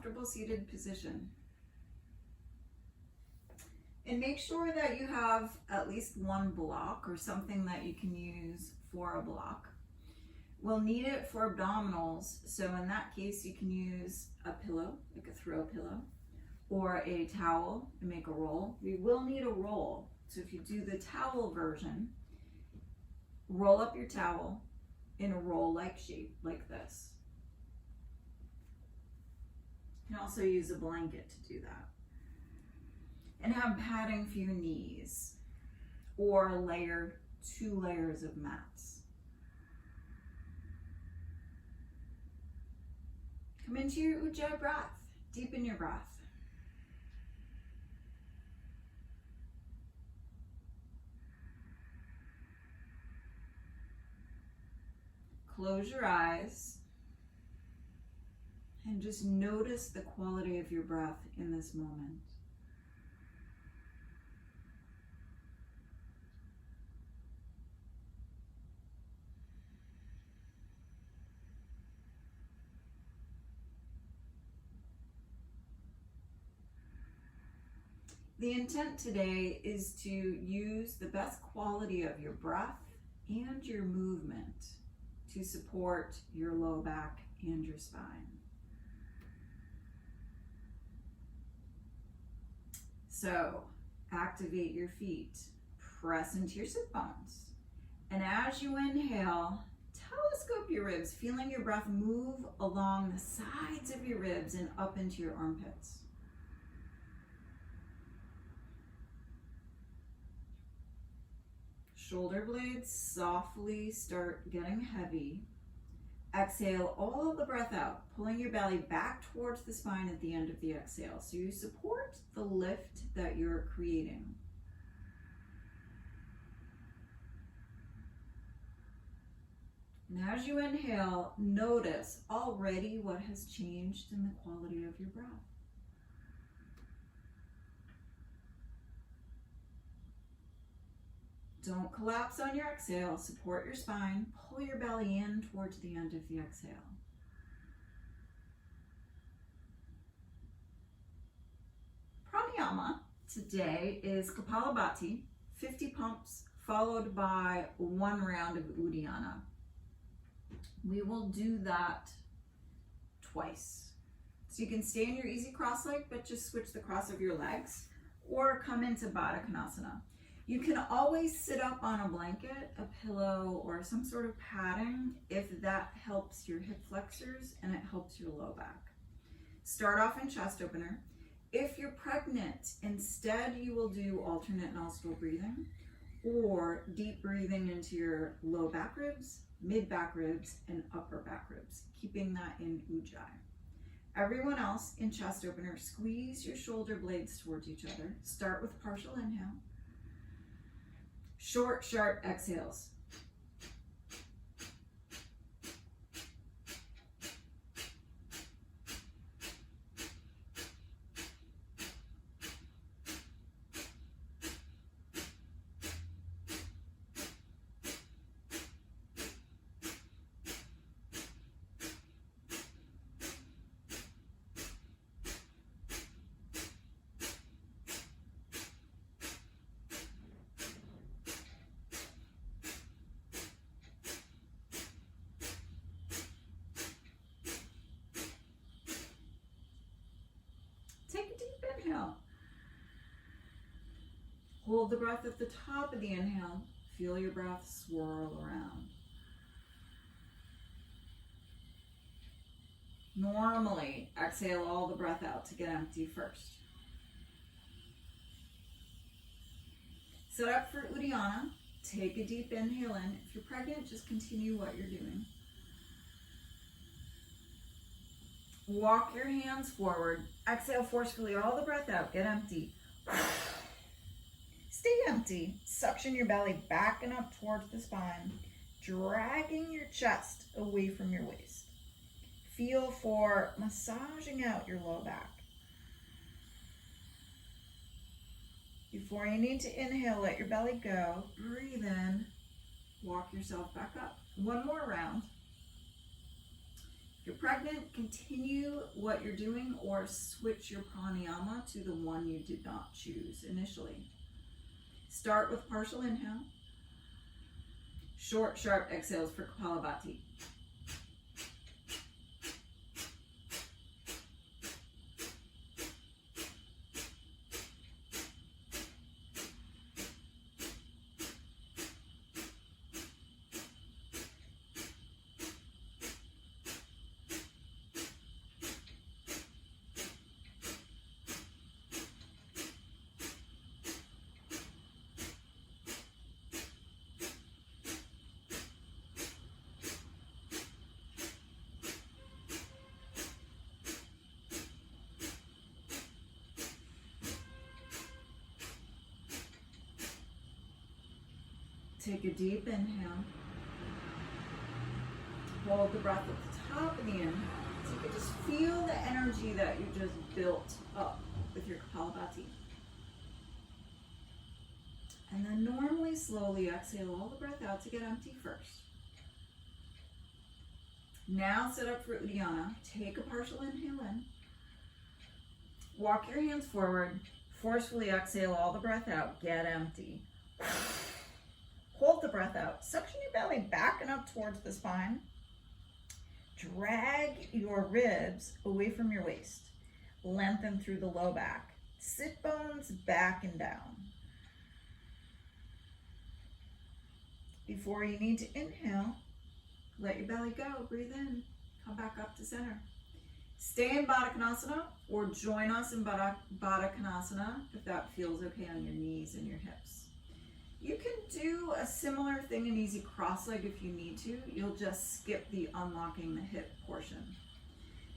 comfortable seated position. And make sure that you have at least one block or something that you can use for a block. We'll need it for abdominals, so in that case you can use a pillow, like a throw pillow, or a towel and make a roll. We will need a roll, so if you do the towel version, roll up your towel in a roll-like shape, like this. You can also use a blanket to do that. And have padding for your knees, or layer 2 layers of mats. Come into your Ujjayi breath, deepen your breath. Close your eyes and just notice the quality of your breath in this moment. The intent today is to use the best quality of your breath and your movement to support your low back and your spine. So, activate your feet, press into your sit bones, and as you inhale, telescope your ribs, feeling your breath move along the sides of your ribs and up into your armpits. Shoulder blades softly start getting heavy. Exhale all of the breath out, pulling your belly back towards the spine at the end of the exhale. So you support the lift that you're creating. And as you inhale, notice already what has changed in the quality of your breath. Don't collapse on your exhale. Support your spine. Pull your belly in towards the end of the exhale. Pranayama today is Kapalabhati, 50 pumps, followed by 1 round of Uddiyana. We will do that twice. So you can stay in your easy cross leg, but just switch the cross of your legs, or come into Baddha Konasana. You can always sit up on a blanket, a pillow, or some sort of padding if that helps your hip flexors and it helps your low back. Start off in chest opener. If you're pregnant, instead you will do alternate nostril breathing or deep breathing into your low back ribs, mid back ribs, and upper back ribs, keeping that in Ujjayi. Everyone else in chest opener, squeeze your shoulder blades towards each other. Start with partial inhale. Short, sharp exhales. Take a deep inhale. Hold the breath at the top of the inhale. Feel your breath swirl around. Normally, exhale all the breath out to get empty first. Set up for Uddiyana. Take a deep inhale in. If you're pregnant, just continue what you're doing. Walk your hands forward. Exhale forcefully all the breath out. Get empty. Stay empty. Suction your belly back and up towards the spine, dragging your chest away from your waist. Feel for massaging out your low back. Before you need to inhale, let your belly go. Breathe in. Walk yourself back up. 1 more round. If you're pregnant, continue what you're doing or switch your pranayama to the one you did not choose initially. Start with partial inhale. Short, sharp exhales for Kapalabhati. Take a deep inhale. Hold the breath at the top of the inhale. So you can just feel the energy that you just built up with your Kapalabhati. And then normally, slowly exhale all the breath out to get empty first. Now sit up for Uddiyana. Take a partial inhale in. Walk your hands forward. Forcefully exhale all the breath out. Get empty. Hold the breath out. Suction your belly back and up towards the spine. Drag your ribs away from your waist. Lengthen through the low back. Sit bones back and down. Before you need to inhale, let your belly go. Breathe in. Come back up to center. Stay in Baddha Konasana or join us in Baddha Konasana if that feels okay on your knees and your hips. You can do a similar thing in easy cross-leg if you need to. You'll just skip the unlocking the hip portion.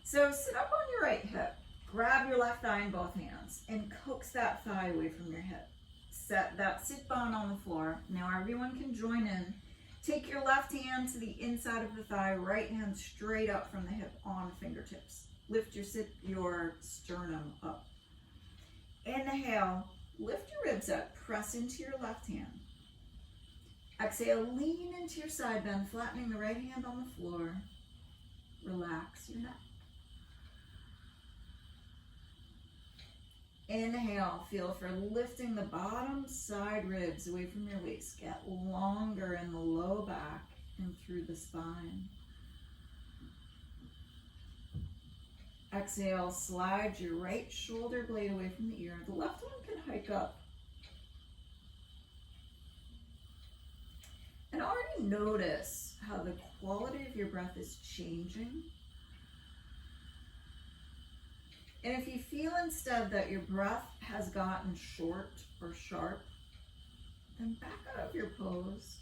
So sit up on your right hip. Grab your left thigh in both hands and coax that thigh away from your hip. Set that sit bone on the floor. Now everyone can join in. Take your left hand to the inside of the thigh, right hand straight up from the hip on fingertips. Lift your sternum up. Inhale. Lift your ribs up, press into your left hand. Exhale, lean into your side bend, flattening the right hand on the floor. Relax your neck. Inhale, feel for lifting the bottom side ribs away from your waist. Get longer in the low back and through the spine. Exhale, slide your right shoulder blade away from the ear. The left one can hike up. And already notice how the quality of your breath is changing. And if you feel instead that your breath has gotten short or sharp, then back out of your pose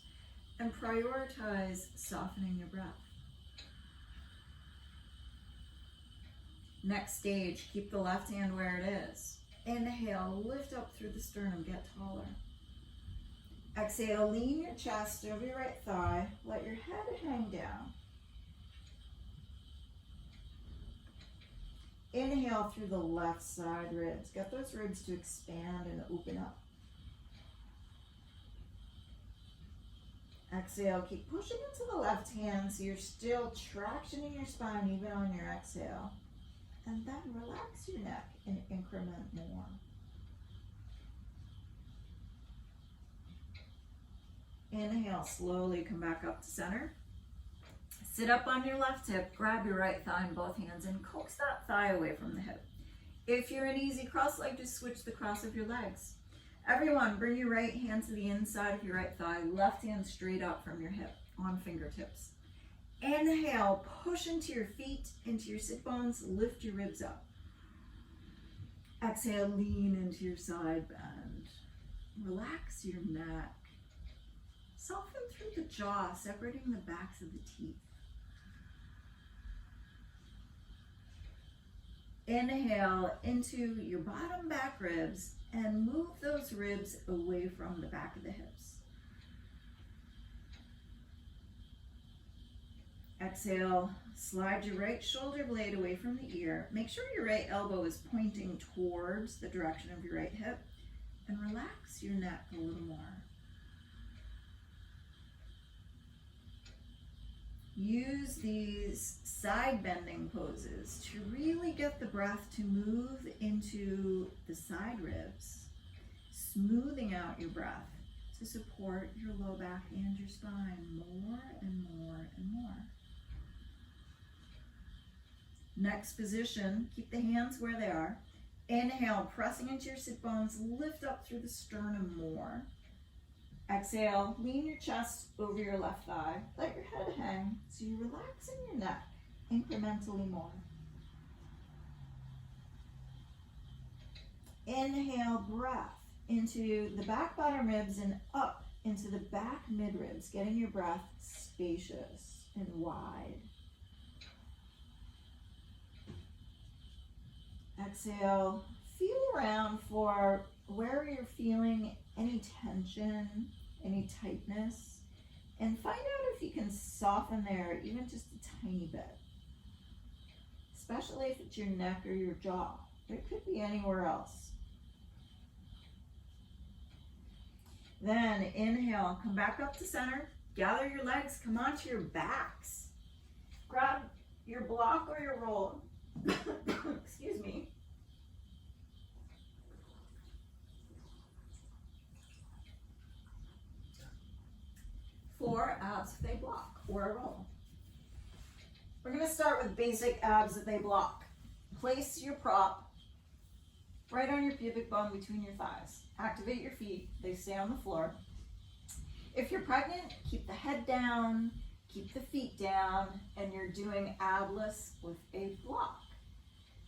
and prioritize softening your breath. Next stage, keep the left hand where it is. Inhale, lift up through the sternum, get taller. Exhale, lean your chest over your right thigh, let your head hang down. Inhale through the left side ribs. Get those ribs to expand and open up. Exhale, keep pushing into the left hand so you're still tractioning your spine even on your exhale. And then relax your neck and increment more. Inhale, slowly come back up to center. Sit up on your left hip, grab your right thigh in both hands and coax that thigh away from the hip. If you're in easy cross leg, just switch the cross of your legs. Everyone, bring your right hand to the inside of your right thigh, left hand straight up from your hip on fingertips. Inhale, push into your feet, into your sit bones, lift your ribs up. Exhale, lean into your side bend. Relax your neck. Soften through the jaw, separating the backs of the teeth. Inhale into your bottom back ribs and move those ribs away from the back of the hips. Exhale, slide your right shoulder blade away from the ear. Make sure your right elbow is pointing towards the direction of your right hip and relax your neck a little more. Use these side bending poses to really get the breath to move into the side ribs, smoothing out your breath to support your low back and your spine more and more and more. Next position, keep the hands where they are. Inhale, pressing into your sit bones, lift up through the sternum more. Exhale, lean your chest over your left thigh. Let your head hang so you're relaxing your neck incrementally more. Inhale, breath into the back bottom ribs and up into the back mid ribs, getting your breath spacious and wide. Exhale, feel around for where you're feeling any tension, any tightness, and find out if you can soften there even just a tiny bit, especially if it's your neck or your jaw. It could be anywhere else. Then inhale, come back up to center, gather your legs, come onto your backs. Grab your block or your roll. Excuse me. For abs if they block, or a roll. We're going to start with basic abs if they block. Place your prop right on your pubic bone between your thighs. Activate your feet, they stay on the floor. If you're pregnant, keep the head down, keep the feet down, and you're doing abless with a block.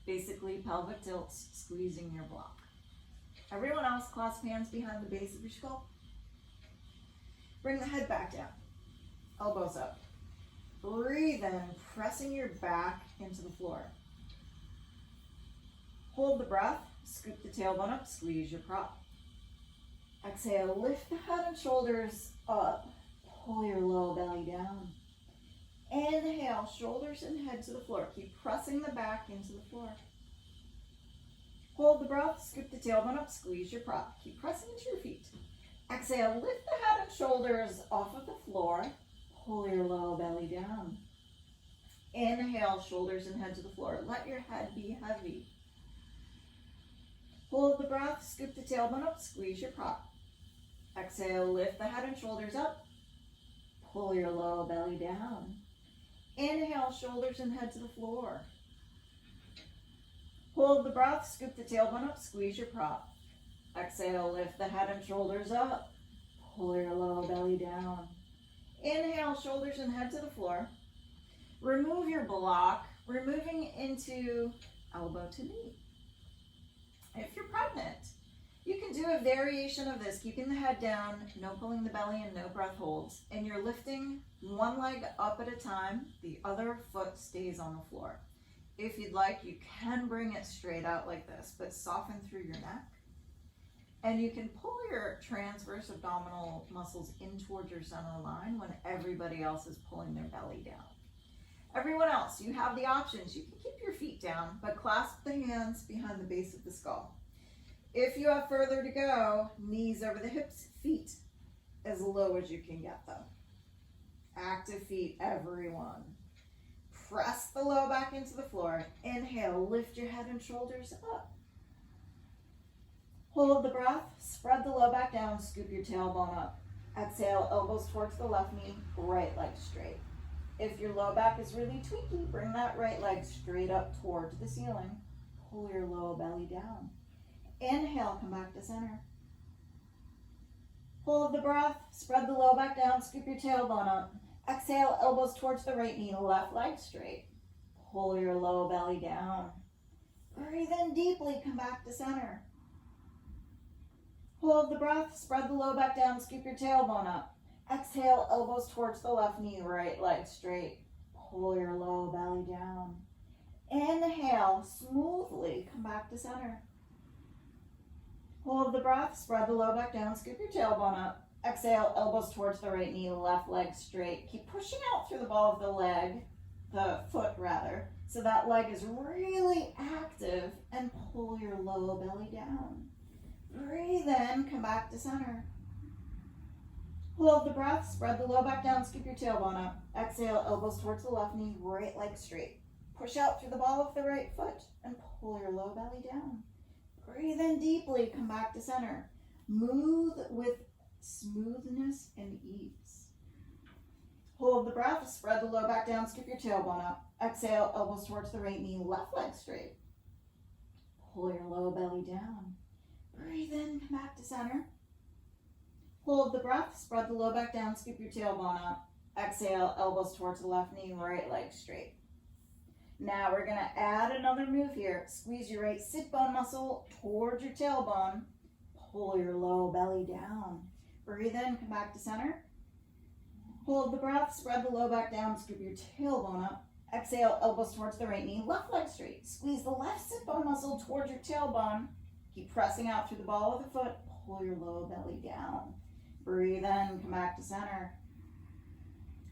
Basically pelvic tilts, squeezing your block. Everyone else, clasp hands behind the base of your skull. Bring the head back down, elbows up. Breathe in, pressing your back into the floor. Hold the breath, scoop the tailbone up, squeeze your prop. Exhale, lift the head and shoulders up, pull your low belly down. Inhale, shoulders and head to the floor. Keep pressing the back into the floor. Hold the breath, scoop the tailbone up, squeeze your prop. Keep pressing into your feet. Exhale, lift the head and shoulders off of the floor. Pull your low belly down. Inhale, shoulders and head to the floor. Let your head be heavy. Hold the breath, scoop the tailbone up, squeeze your prop. Exhale, lift the head and shoulders up. Pull your low belly down. Inhale, shoulders and head to the floor. Hold the breath, scoop the tailbone up, squeeze your prop. Exhale, lift the head and shoulders up. Pull your low belly down. Inhale, shoulders and head to the floor. Remove your block, we're moving into elbow to knee. If you're pregnant, you can do a variation of this, keeping the head down, no pulling the belly and no breath holds. And you're lifting one leg up at a time, the other foot stays on the floor. If you'd like, you can bring it straight out like this, but soften through your neck. And you can pull your transverse abdominal muscles in towards your center line when everybody else is pulling their belly down. Everyone else, you have the options. You can keep your feet down, but clasp the hands behind the base of the skull. If you have further to go, knees over the hips, feet as low as you can get them. Active feet, everyone. Press the low back into the floor. Inhale, lift your head and shoulders up. Hold the breath, spread the low back down, scoop your tailbone up. Exhale, elbows towards the left knee, right leg straight. If your low back is really tweaky, bring that right leg straight up towards the ceiling. Pull your low belly down. Inhale, come back to center. Hold the breath, spread the low back down, scoop your tailbone up. Exhale, elbows towards the right knee, left leg straight. Pull your low belly down. Breathe in deeply, come back to center. Hold the breath, spread the low back down, scoop your tailbone up. Exhale, elbows towards the left knee, right leg straight. Pull your low belly down. Inhale, smoothly, come back to center. Hold the breath, spread the low back down, scoop your tailbone up. Exhale, elbows towards the right knee, left leg straight. Keep pushing out through the ball of the leg, the foot rather, so that leg is really active, and pull your low belly down. Breathe in, come back to center. Hold the breath, spread the low back down, scoop your tailbone up. Exhale, elbows towards the left knee, right leg straight. Push out through the ball of the right foot and pull your low belly down. Breathe in deeply, come back to center. Move with smoothness and ease. Hold the breath, spread the low back down, scoop your tailbone up. Exhale, elbows towards the right knee, left leg straight. Pull your low belly down. Breathe in, come back to center. Hold the breath, spread the low back down, scoop your tailbone up. Exhale, elbows towards the left knee, right leg straight. Now we're gonna add another move here. Squeeze your right sit bone muscle towards your tailbone. Pull your low belly down. Breathe in, come back to center. Hold the breath, spread the low back down, scoop your tailbone up. Exhale, elbows towards the right knee, left leg straight. Squeeze the left sit bone muscle towards your tailbone. Keep pressing out through the ball of the foot. Pull your low belly down. Breathe in, come back to center.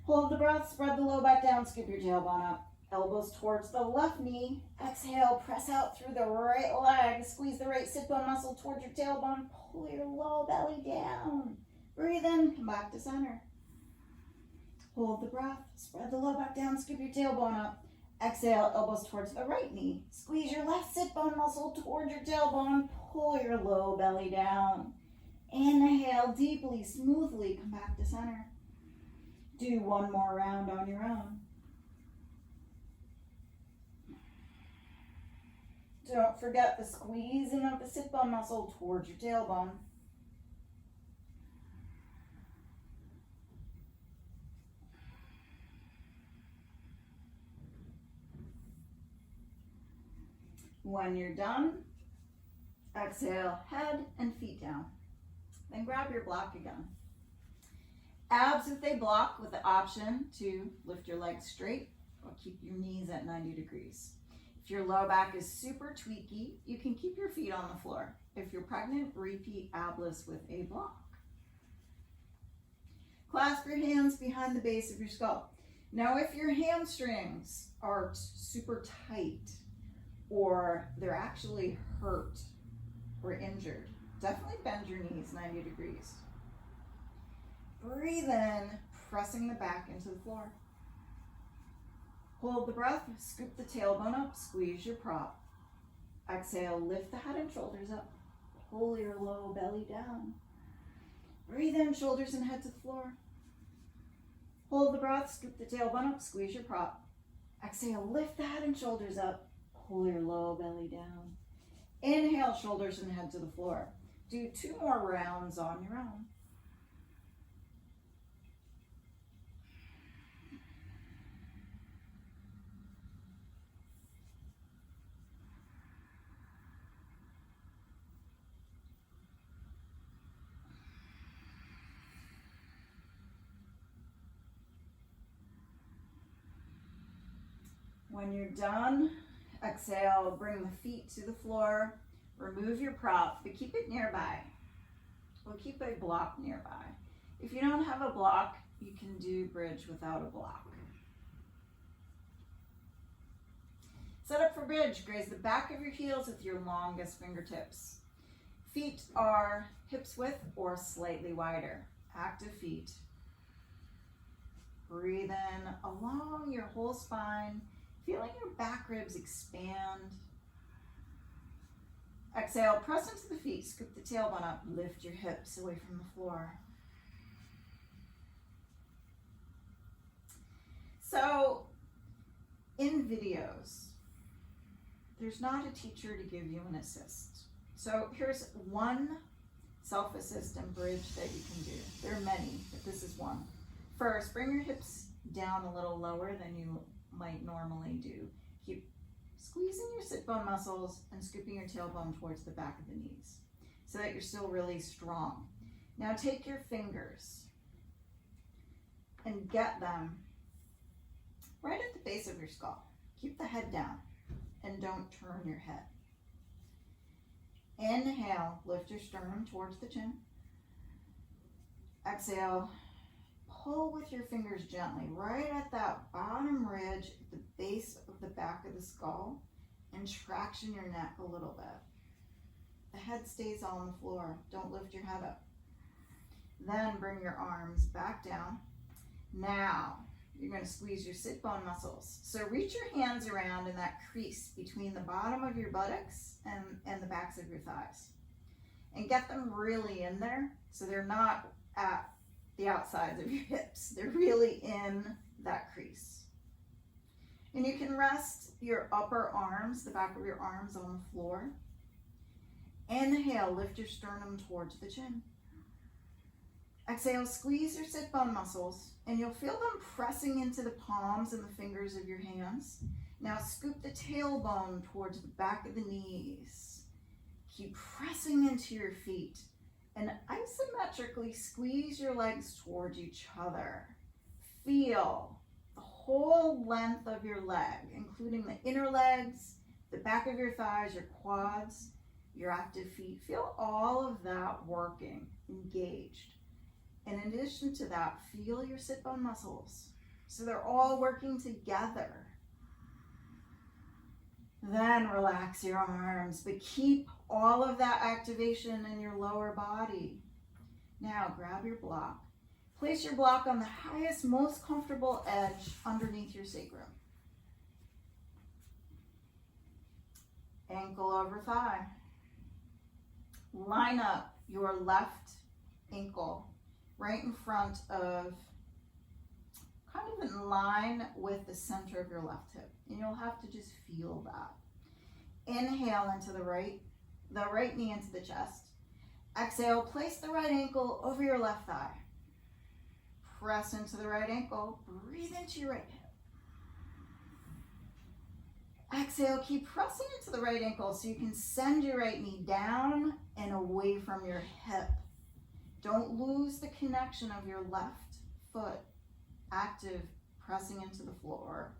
Hold the breath, spread the low back down, scoop your tailbone up. Elbows towards the left knee. Exhale, press out through the right leg. Squeeze the right sit bone muscle towards your tailbone. Pull your low belly down. Breathe in, come back to center. Hold the breath, spread the low back down, scoop your tailbone up. Exhale, elbows towards the right knee. Squeeze your left sit bone muscle towards your tailbone. Pull your low belly down. Inhale deeply, smoothly, come back to center. Do one more round on your own. Don't forget the squeezing of the sit bone muscle towards your tailbone. When you're done, exhale, head and feet down. Then grab your block again. Abs if they block, with the option to lift your legs straight or keep your knees at 90 degrees. If your low back is super tweaky, you can keep your feet on the floor. If you're pregnant, repeat abless with a block. Clasp your hands behind the base of your skull. Now, if your hamstrings are super tight or they're actually hurt or injured, definitely bend your knees 90 degrees. Breathe in, pressing the back into the floor. Hold the breath, scoop the tailbone up, squeeze your prop. Exhale, lift the head and shoulders up. Pull your low belly down. Breathe in, shoulders and head to the floor. Hold the breath, scoop the tailbone up, squeeze your prop. Exhale, lift the head and shoulders up. Pull your low belly down. Inhale, shoulders and head to the floor. Do 2 more rounds on your own. When you're done, exhale, bring the feet to the floor, remove your prop, but keep it nearby. We'll keep a block nearby. If you don't have a block, you can do bridge without a block. Set up for bridge. Graze the back of your heels with your longest fingertips. Feet are hips width or slightly wider. Active feet. Breathe in along your whole spine, feeling your back ribs expand. Exhale, press into the feet, scoop the tailbone up, lift your hips away from the floor. So, in videos, there's not a teacher to give you an assist. So here's one self-assist and bridge that you can do. There are many, but this is one. First, bring your hips down a little lower than you might normally do. Keep squeezing your sit bone muscles and scooping your tailbone towards the back of the knees so that you're still really strong. Now take your fingers and get them right at the base of your skull. Keep the head down and don't turn your head. Inhale, lift your sternum towards the chin. Exhale, pull with your fingers gently right at that bottom ridge at the base of the back of the skull and traction your neck a little bit. The head stays on the floor. Don't lift your head up. Then bring your arms back down. Now, you're going to squeeze your sit bone muscles. So reach your hands around in that crease between the bottom of your buttocks and the backs of your thighs. And get them really in there so they're not at the outsides of your hips. They're really in that crease. And you can rest your upper arms, the back of your arms, on the floor. Inhale, lift your sternum towards the chin. Exhale, squeeze your sit bone muscles, and you'll feel them pressing into the palms and the fingers of your hands. Now scoop the tailbone towards the back of the knees. Keep pressing into your feet, and isometrically squeeze your legs towards each other. Feel the whole length of your leg, including the inner legs, the back of your thighs, your quads, your active feet. Feel all of that working, engaged. And in addition to that, feel your sit bone muscles. So they're all working together. Then relax your arms, but keep all of that activation in your lower body. Now grab your block. Place your block on the highest, most comfortable edge underneath your sacrum. Ankle over thigh. Line up your left ankle right in front of, kind of in line with the center of your left hip. And you'll have to just feel that. Inhale into the right knee into the chest. Exhale, place the right ankle over your left thigh. Press into the right ankle, breathe into your right hip. Exhale, keep pressing into the right ankle so you can send your right knee down and away from your hip. Don't lose the connection of your left foot, active, pressing into the floor.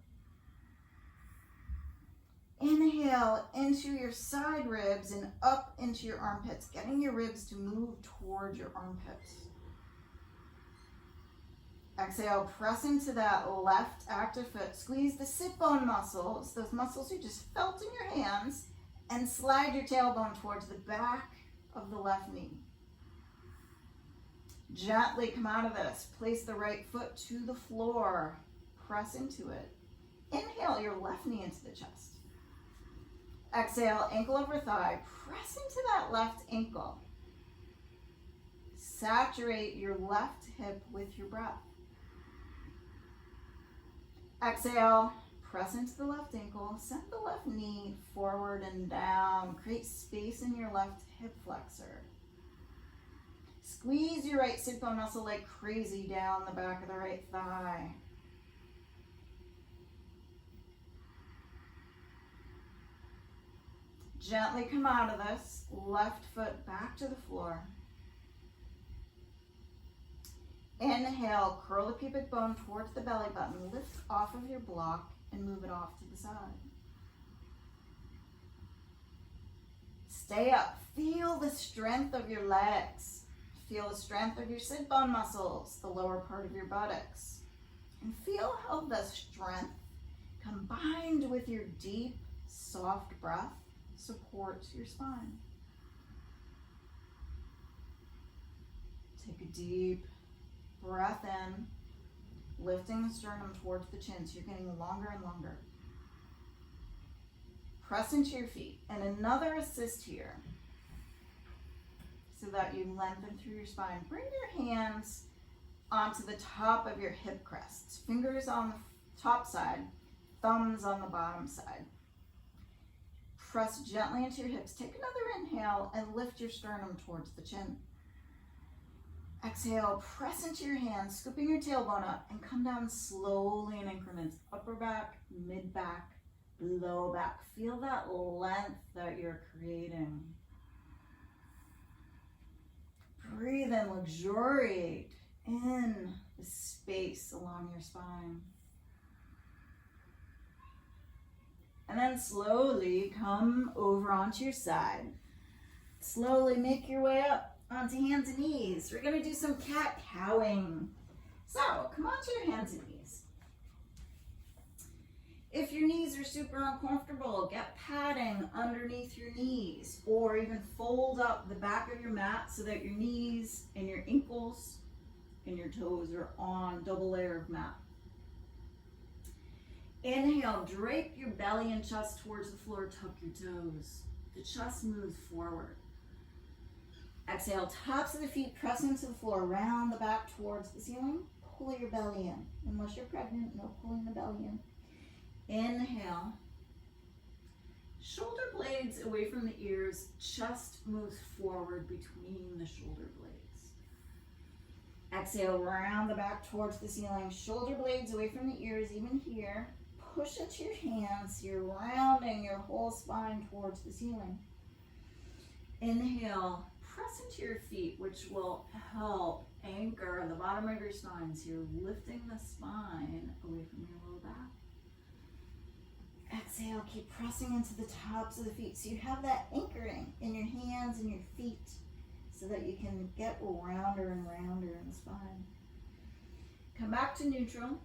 Inhale into your side ribs and up into your armpits, getting your ribs to move towards your armpits. Exhale, press into that left active foot. Squeeze the sit bone muscles, those muscles you just felt in your hands, and slide your tailbone towards the back of the left knee. Gently come out of this. Place the right foot to the floor. Press into it. Inhale your left knee into the chest. Exhale, ankle over thigh. Press into that left ankle. Saturate your left hip with your breath. Exhale, press into the left ankle. Send the left knee forward and down. Create space in your left hip flexor. Squeeze your right sit bone muscle like crazy down the back of the right thigh. Gently come out of this. Left foot back to the floor. Inhale, curl the pubic bone towards the belly button. Lift off of your block and move it off to the side. Stay up. Feel the strength of your legs. Feel the strength of your sit bone muscles, the lower part of your buttocks. And feel how the strength combined with your deep, soft breath supports your spine. Take a deep breath in, lifting the sternum towards the chin, so you're getting longer and longer. Press into your feet, and another assist here so that you lengthen through your spine. Bring your hands onto the top of your hip crests, fingers on the top side, thumbs on the bottom side. Press gently into your hips. Take another inhale and lift your sternum towards the chin. Exhale, press into your hands, scooping your tailbone up, and come down slowly in increments. Upper back, mid back, low back. Feel that length that you're creating. Breathe and luxuriate in the space along your spine. And then slowly come over onto your side. Slowly make your way up onto hands and knees. We're going to do some cat-cowing. So come onto your hands and knees. If your knees are super uncomfortable, get padding underneath your knees, or even fold up the back of your mat so that your knees and your ankles and your toes are on double layer of mat. Inhale, drape your belly and chest towards the floor, tuck your toes. The chest moves forward. Exhale, tops of the feet press into the floor, round the back towards the ceiling. Pull your belly in. Unless you're pregnant, no pulling the belly in. Inhale. Shoulder blades away from the ears. Chest moves forward between the shoulder blades. Exhale, round the back towards the ceiling. Shoulder blades away from the ears, even here. Push into your hands. You're rounding your whole spine towards the ceiling. Inhale, press into your feet, which will help anchor the bottom of your spine. So you're lifting the spine away from your low back. Exhale, keep pressing into the tops of the feet. So you have that anchoring in your hands and your feet so that you can get rounder and rounder in the spine. Come back to neutral.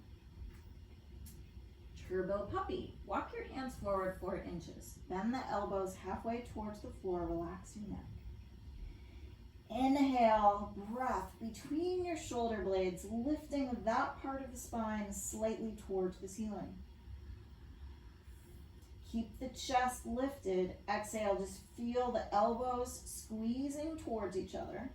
Turbo puppy. Walk your hands forward 4 inches. Bend the elbows halfway towards the floor. Relax your neck. Inhale, breath between your shoulder blades, lifting that part of the spine slightly towards the ceiling. Keep the chest lifted. Exhale, just feel the elbows squeezing towards each other.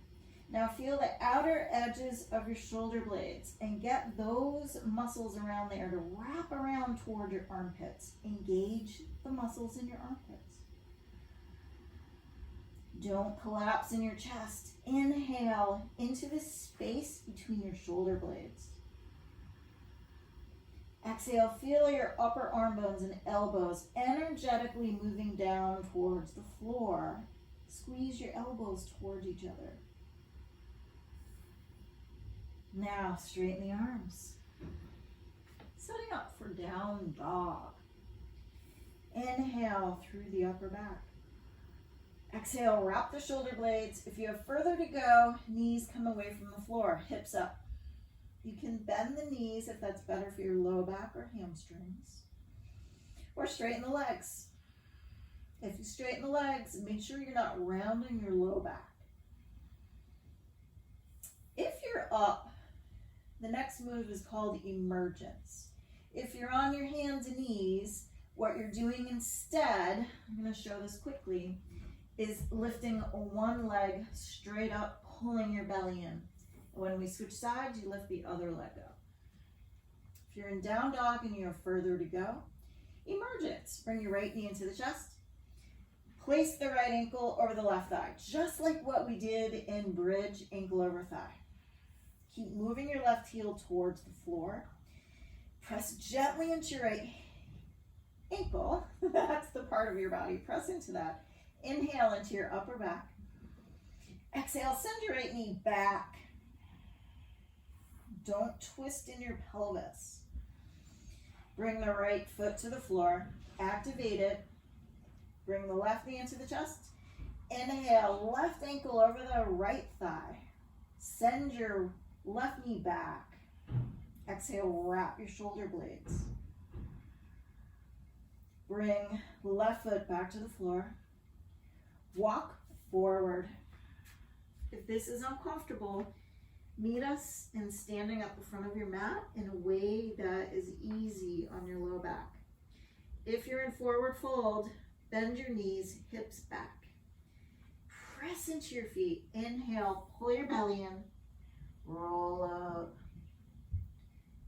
Now feel the outer edges of your shoulder blades and get those muscles around there to wrap around toward your armpits. Engage the muscles in your armpits. Don't collapse in your chest. Inhale into the space between your shoulder blades. Exhale, feel your upper arm bones and elbows energetically moving down towards the floor. Squeeze your elbows towards each other. Now straighten the arms. Setting up for down dog. Inhale through the upper back. Exhale, wrap the shoulder blades. If you have further to go, knees come away from the floor, hips up. You can bend the knees if that's better for your low back or hamstrings. Or straighten the legs. If you straighten the legs, make sure you're not rounding your low back. If you're up, the next move is called Emergence. If you're on your hands and knees, what you're doing instead, I'm going to show this quickly, is lifting one leg straight up, pulling your belly in. When we switch sides, you lift the other leg up. If you're in down dog and you have further to go, Emergence. Bring your right knee into the chest. Place the right ankle over the left thigh, just like what we did in bridge, ankle over thigh. Keep moving your left heel towards the floor. Press gently into your right ankle. That's the part of your body. Press into that. Inhale into your upper back. Exhale, send your right knee back. Don't twist in your pelvis. Bring the right foot to the floor. Activate it. Bring the left knee into the chest. Inhale, left ankle over the right thigh. Send your left knee back. Exhale, wrap your shoulder blades. Bring left foot back to the floor. Walk forward. If this is uncomfortable, meet us in standing up in front of your mat in a way that is easy on your low back. If you're in forward fold, bend your knees, hips back. Press into your feet. Inhale, pull your belly in. Roll up.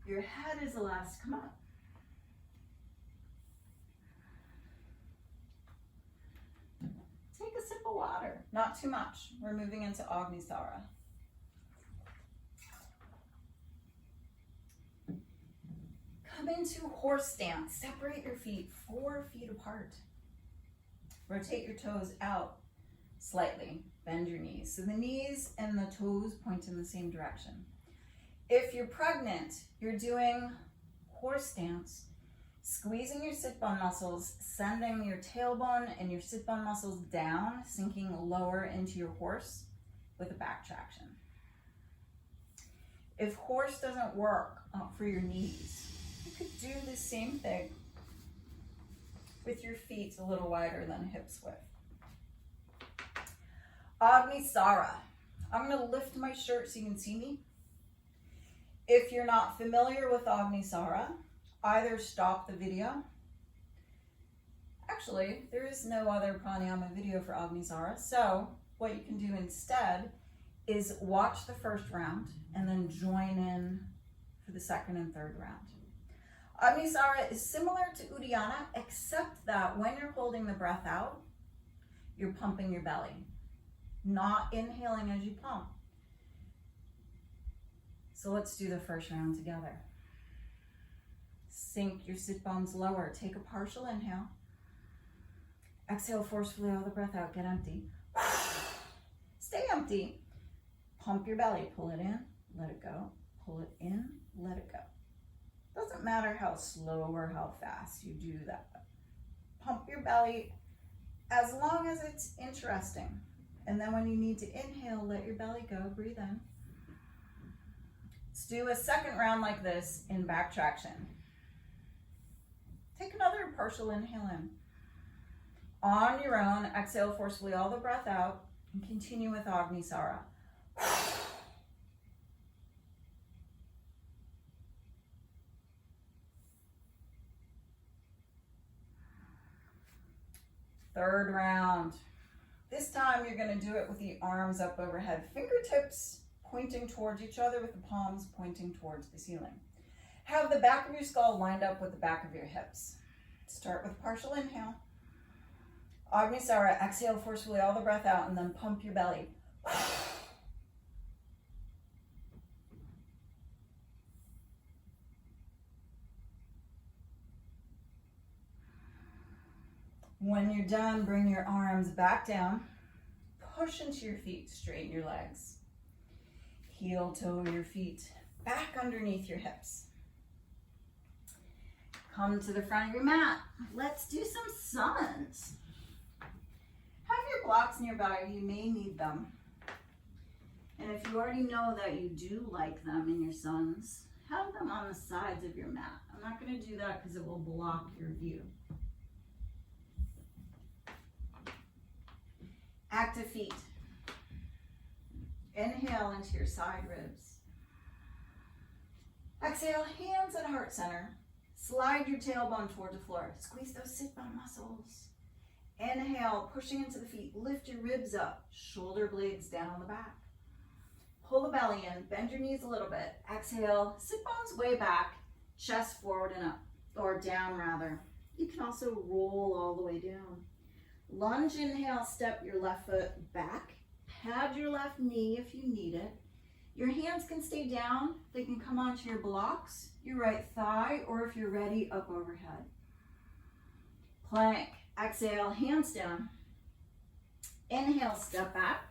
Your head is the last to come up. Take a sip of water. Not too much. We're moving into Agnisara. Come into horse stance. Separate your feet 4 feet apart. Rotate your toes out slightly. Bend your knees. So the knees and the toes point in the same direction. If you're pregnant, you're doing horse stance, squeezing your sit bone muscles, sending your tailbone and your sit bone muscles down, sinking lower into your horse with a back traction. If horse doesn't work for your knees, you could do the same thing with your feet a little wider than hips width. Agnisara. I'm going to lift my shirt so you can see me. If you're not familiar with Agnisara, either stop the video. Actually, there is no other pranayama video for Agnisara, so what you can do instead is watch the first round and then join in for the second and third round. Agnisara is similar to Uddiyana, except that when you're holding the breath out, you're pumping your belly, not inhaling as you pump. So let's do the first round together. Sink your sit bones lower. Take a partial inhale. Exhale forcefully all the breath out. Get empty. Stay empty. Pump your belly. Pull it in, let it go. Pull it in, let it go. Doesn't matter how slow or how fast you do that. Pump your belly as long as it's interesting. And then when you need to inhale, let your belly go. Breathe in. Let's do a second round like this in back traction. Take another partial inhale in. On your own, exhale forcefully all the breath out and continue with Agnisara. Third round. This time you're going to do it with the arms up overhead, fingertips pointing towards each other with the palms pointing towards the ceiling. Have the back of your skull lined up with the back of your hips. Start with partial inhale. Agnisara, exhale forcefully all the breath out and then pump your belly. When you're done, bring your arms back down. Push into your feet, straighten your legs. Heel toe your feet back underneath your hips. Come to the front of your mat. Let's do some suns. Have your blocks nearby, you may need them. And if you already know that you do like them in your suns, have them on the sides of your mat. I'm not going to do that because it will block your view. Active feet. Inhale into your side ribs. Exhale, hands at heart center. Slide your tailbone toward the floor. Squeeze those sit bone muscles. Inhale, pushing into the feet. Lift your ribs up. Shoulder blades down the back. Pull the belly in. Bend your knees a little bit. Exhale, sit bones way back. Chest forward and up. Or down rather. You can also roll all the way down. Lunge, inhale, step your left foot back. Pad your left knee if you need it. Your hands can stay down. They can come onto your blocks, your right thigh, or if you're ready, up overhead. Plank. Exhale, hands down. Inhale, step back.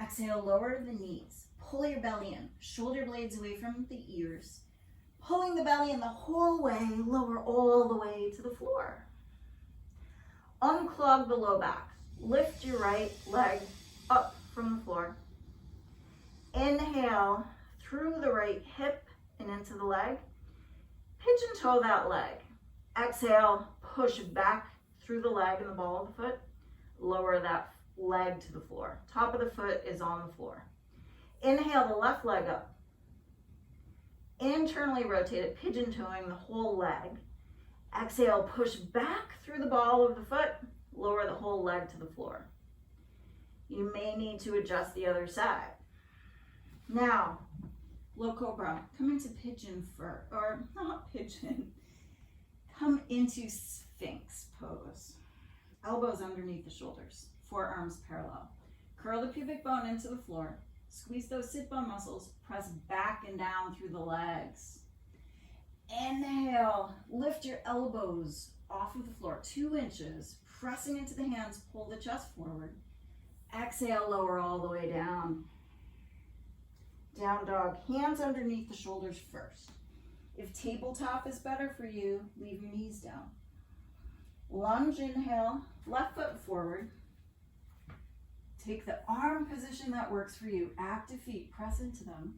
Exhale, lower the knees. Pull your belly in. Shoulder blades away from the ears. Pulling the belly in the whole way, lower all the way to the floor. Unclog the low back. Lift your right leg up from the floor. Inhale through the right hip and into the leg. Pigeon toe that leg. Exhale, push back through the leg and the ball of the foot. Lower that leg to the floor. Top of the foot is on the floor. Inhale the left leg up. Internally rotate it, pigeon toeing the whole leg. Exhale, push back through the ball of the foot. Lower the whole leg to the floor. You may need to adjust the other side. Now, low cobra. Come into pigeon or not pigeon. Come into sphinx pose. Elbows underneath the shoulders. Forearms parallel. Curl the pubic bone into the floor. Squeeze those sit bone muscles. Press back and down through the legs. Inhale. Lift your elbows off of the floor 2 inches. Pressing into the hands. Pull the chest forward. Exhale. Lower all the way down. Down dog. Hands underneath the shoulders first. If tabletop is better for you, leave your knees down. Lunge, inhale, left foot forward. Take the arm position that works for you. Active feet, press into them.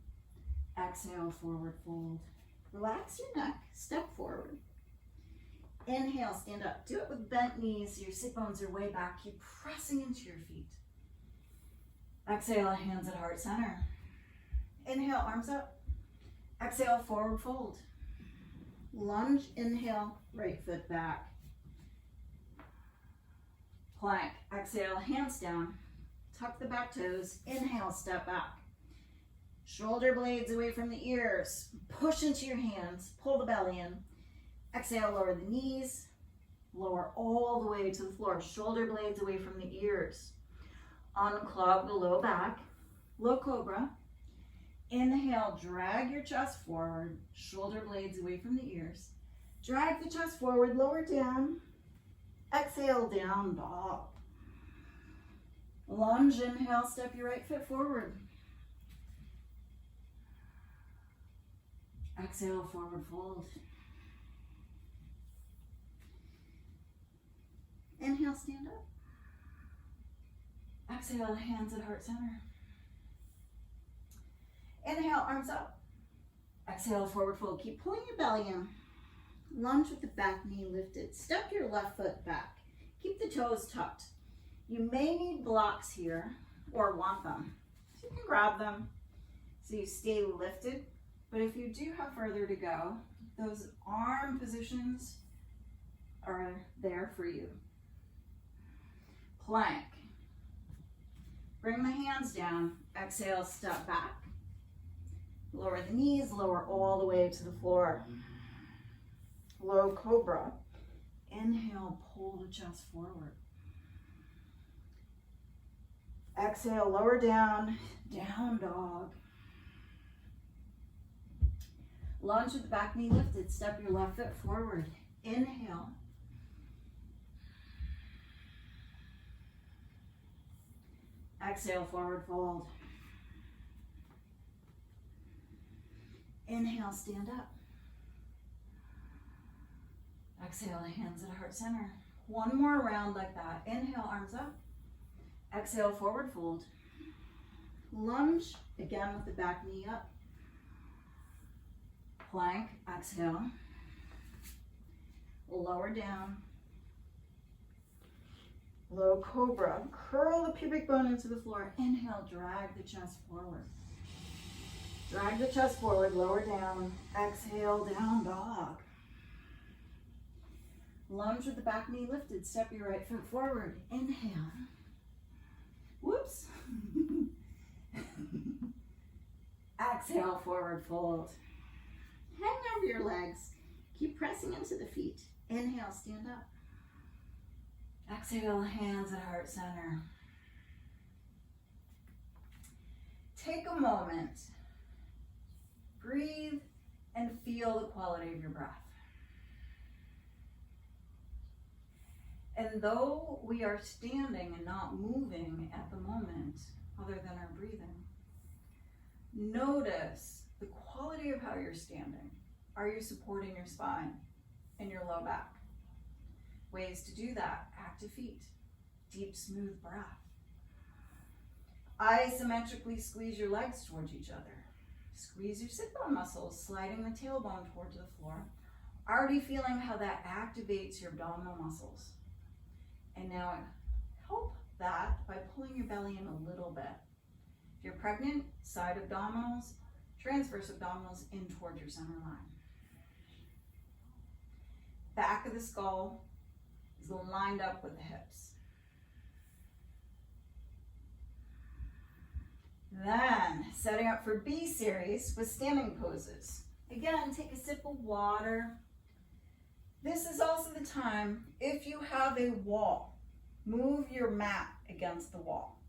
Exhale, forward fold. Relax your neck, step forward. Inhale, stand up. Do it with bent knees so your sit bones are way back. Keep pressing into your feet. Exhale, hands at heart center. Inhale, arms up. Exhale, forward fold. Lunge, inhale, right foot back. Plank, exhale, hands down. Tuck the back toes. Inhale, step back. Shoulder blades away from the ears. Push into your hands. Pull the belly in. Exhale, lower the knees. Lower all the way to the floor. Shoulder blades away from the ears. Unclog the low back. Low cobra. Inhale, drag your chest forward. Shoulder blades away from the ears. Drag the chest forward, lower down. Exhale, down dog. Lunge, inhale, step your right foot forward. Exhale, forward fold. Inhale, stand up. Exhale, hands at heart center. Inhale, arms up. Exhale, forward fold. Keep pulling your belly in. Lunge with the back knee lifted. Step your left foot back. Keep the toes tucked. You may need blocks here or want them. So you can grab them so you stay lifted. But if you do have further to go, those arm positions are there for you. Plank. Bring the hands down. Exhale, step back. Lower the knees, lower all the way to the floor. Low cobra. Inhale, pull the chest forward. Exhale, lower down, down dog. Lunge with the back knee lifted. Step your left foot forward. Inhale. Exhale, forward fold. Inhale, stand up. Exhale, hands at heart center. One more round like that. Inhale, arms up. Exhale, forward fold. Lunge, again with the back knee up. Plank, exhale. Lower down. Low cobra. Curl the pubic bone into the floor. Inhale, drag the chest forward. Drag the chest forward, lower down. Exhale, down dog. Lunge with the back knee lifted. Step your right foot forward. Inhale. Whoops. Exhale, forward fold. Hang over your legs. Keep pressing into the feet. Inhale, stand up. Exhale, hands at heart center. Take a moment. Breathe and feel the quality of your breath. And though we are standing and not moving at the moment, other than our breathing, notice the quality of how you're standing. Are you supporting your spine and your low back? Ways to do that: active feet, deep, smooth breath. Isometrically squeeze your legs towards each other. Squeeze your sit bone muscles, sliding the tailbone towards the floor. Already feeling how that activates your abdominal muscles. And now help that by pulling your belly in a little bit. If you're pregnant, side abdominals, transverse abdominals in towards your center line. Back of the skull is lined up with the hips. Then, setting up for B series with standing poses. Again, take a sip of water. This is also the time, if you have a wall, move your mat against the wall.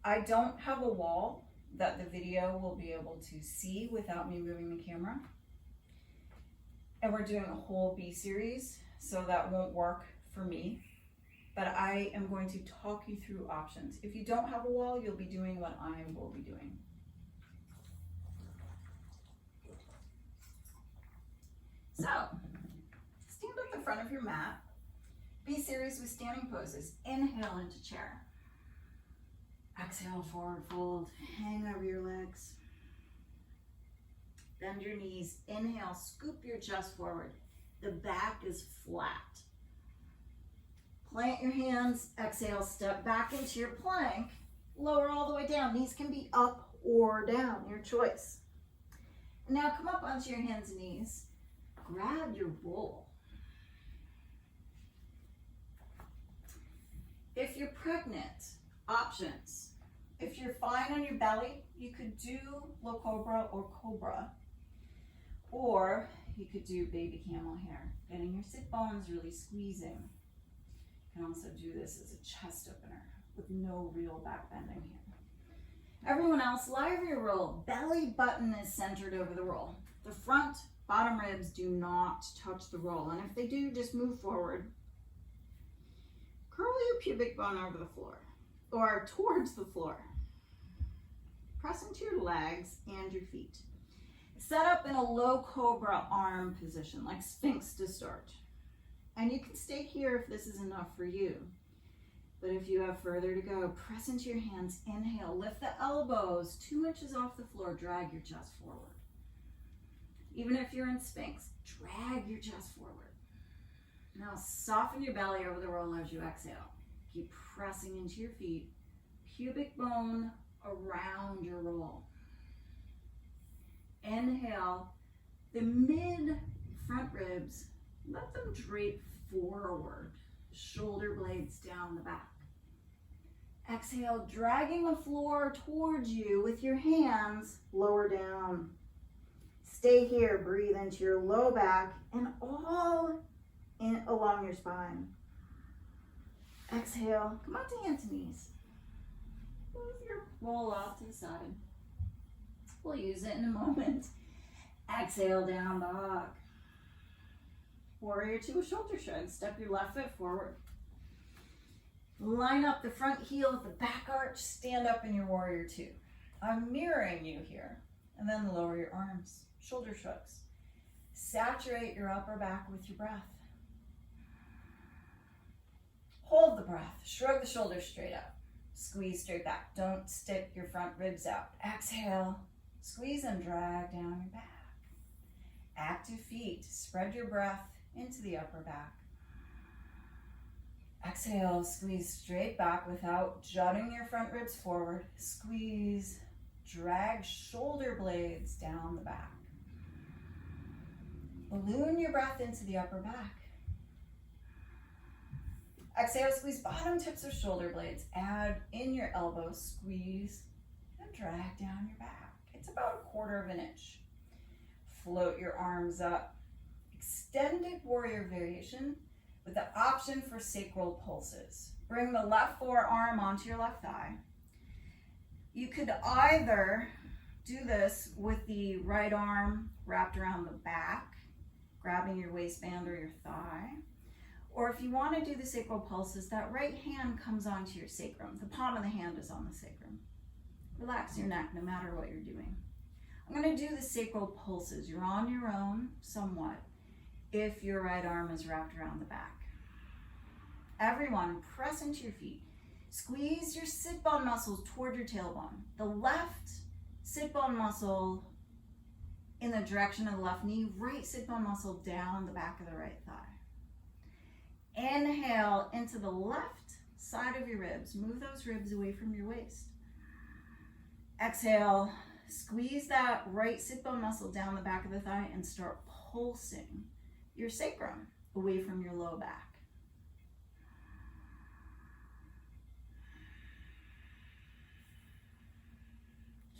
I don't have a wall that the video will be able to see without me moving the camera. And we're doing a whole B series, so that won't work for me. But I am going to talk you through options. If you don't have a wall, you'll be doing what I will be doing. So, stand at the front of your mat. B series with standing poses. Inhale into chair. Exhale, forward fold. Hang over your legs. Bend your knees. Inhale, scoop your chest forward. The back is flat. Plant your hands, exhale, step back into your plank, lower all the way down. Knees can be up or down, your choice. Now come up onto your hands and knees, grab your roll. If you're pregnant, options. If you're fine on your belly, you could do low cobra or cobra, or you could do baby camel here, getting your sit bones really squeezing. You can also do this as a chest opener with no real back bending here. Everyone else, lie over your roll. Belly button is centered over the roll. The front, bottom ribs do not touch the roll, and if they do, just move forward. Curl your pubic bone over the floor, or towards the floor. Press into your legs and your feet. Set up in a low cobra arm position, like Sphinx to start. And you can stay here if this is enough for you. But if you have further to go, press into your hands, inhale, lift the elbows 2 inches off the floor, drag your chest forward. Even if you're in Sphinx, drag your chest forward. Now soften your belly over the roll as you exhale. Keep pressing into your feet, pubic bone around your roll. Inhale, the mid front ribs, let them drape forward, shoulder blades down the back. Exhale, dragging the floor towards you with your hands lower down. Stay here, breathe into your low back and all in along your spine. Exhale, come on to hands and knees. Move your roll off to the side. We'll use it in a moment. Exhale, down dog. Warrior two, a shoulder shrug. Step your left foot forward. Line up the front heel with the back arch. Stand up in your warrior two. I'm mirroring you here. And then lower your arms. Shoulder shrugs. Saturate your upper back with your breath. Hold the breath. Shrug the shoulders straight up. Squeeze straight back. Don't stick your front ribs out. Exhale. Squeeze and drag down your back. Active feet. Spread your breath into the upper back. Exhale. Squeeze straight back without jutting your front ribs forward. Squeeze. Drag shoulder blades down the back. Balloon your breath into the upper back. Exhale, squeeze bottom tips of shoulder blades. Add in your elbows, squeeze, and drag down your back. It's about 1/4 of an inch. Float your arms up. Extended warrior variation with the option for sacral pulses. Bring the left forearm onto your left thigh. You could either do this with the right arm wrapped around the back, grabbing your waistband or your thigh. Or if you want to do the sacral pulses, that right hand comes onto your sacrum. The palm of the hand is on the sacrum. Relax your neck no matter what you're doing. I'm going to do the sacral pulses. You're on your own somewhat if your right arm is wrapped around the back. Everyone, press into your feet. Squeeze your sit bone muscles toward your tailbone. The left sit bone muscle in the direction of the left knee, right sit bone muscle down the back of the right thigh. Inhale into the left side of your ribs. Move those ribs away from your waist. Exhale, squeeze that right sit bone muscle down the back of the thigh and start pulsing your sacrum away from your low back.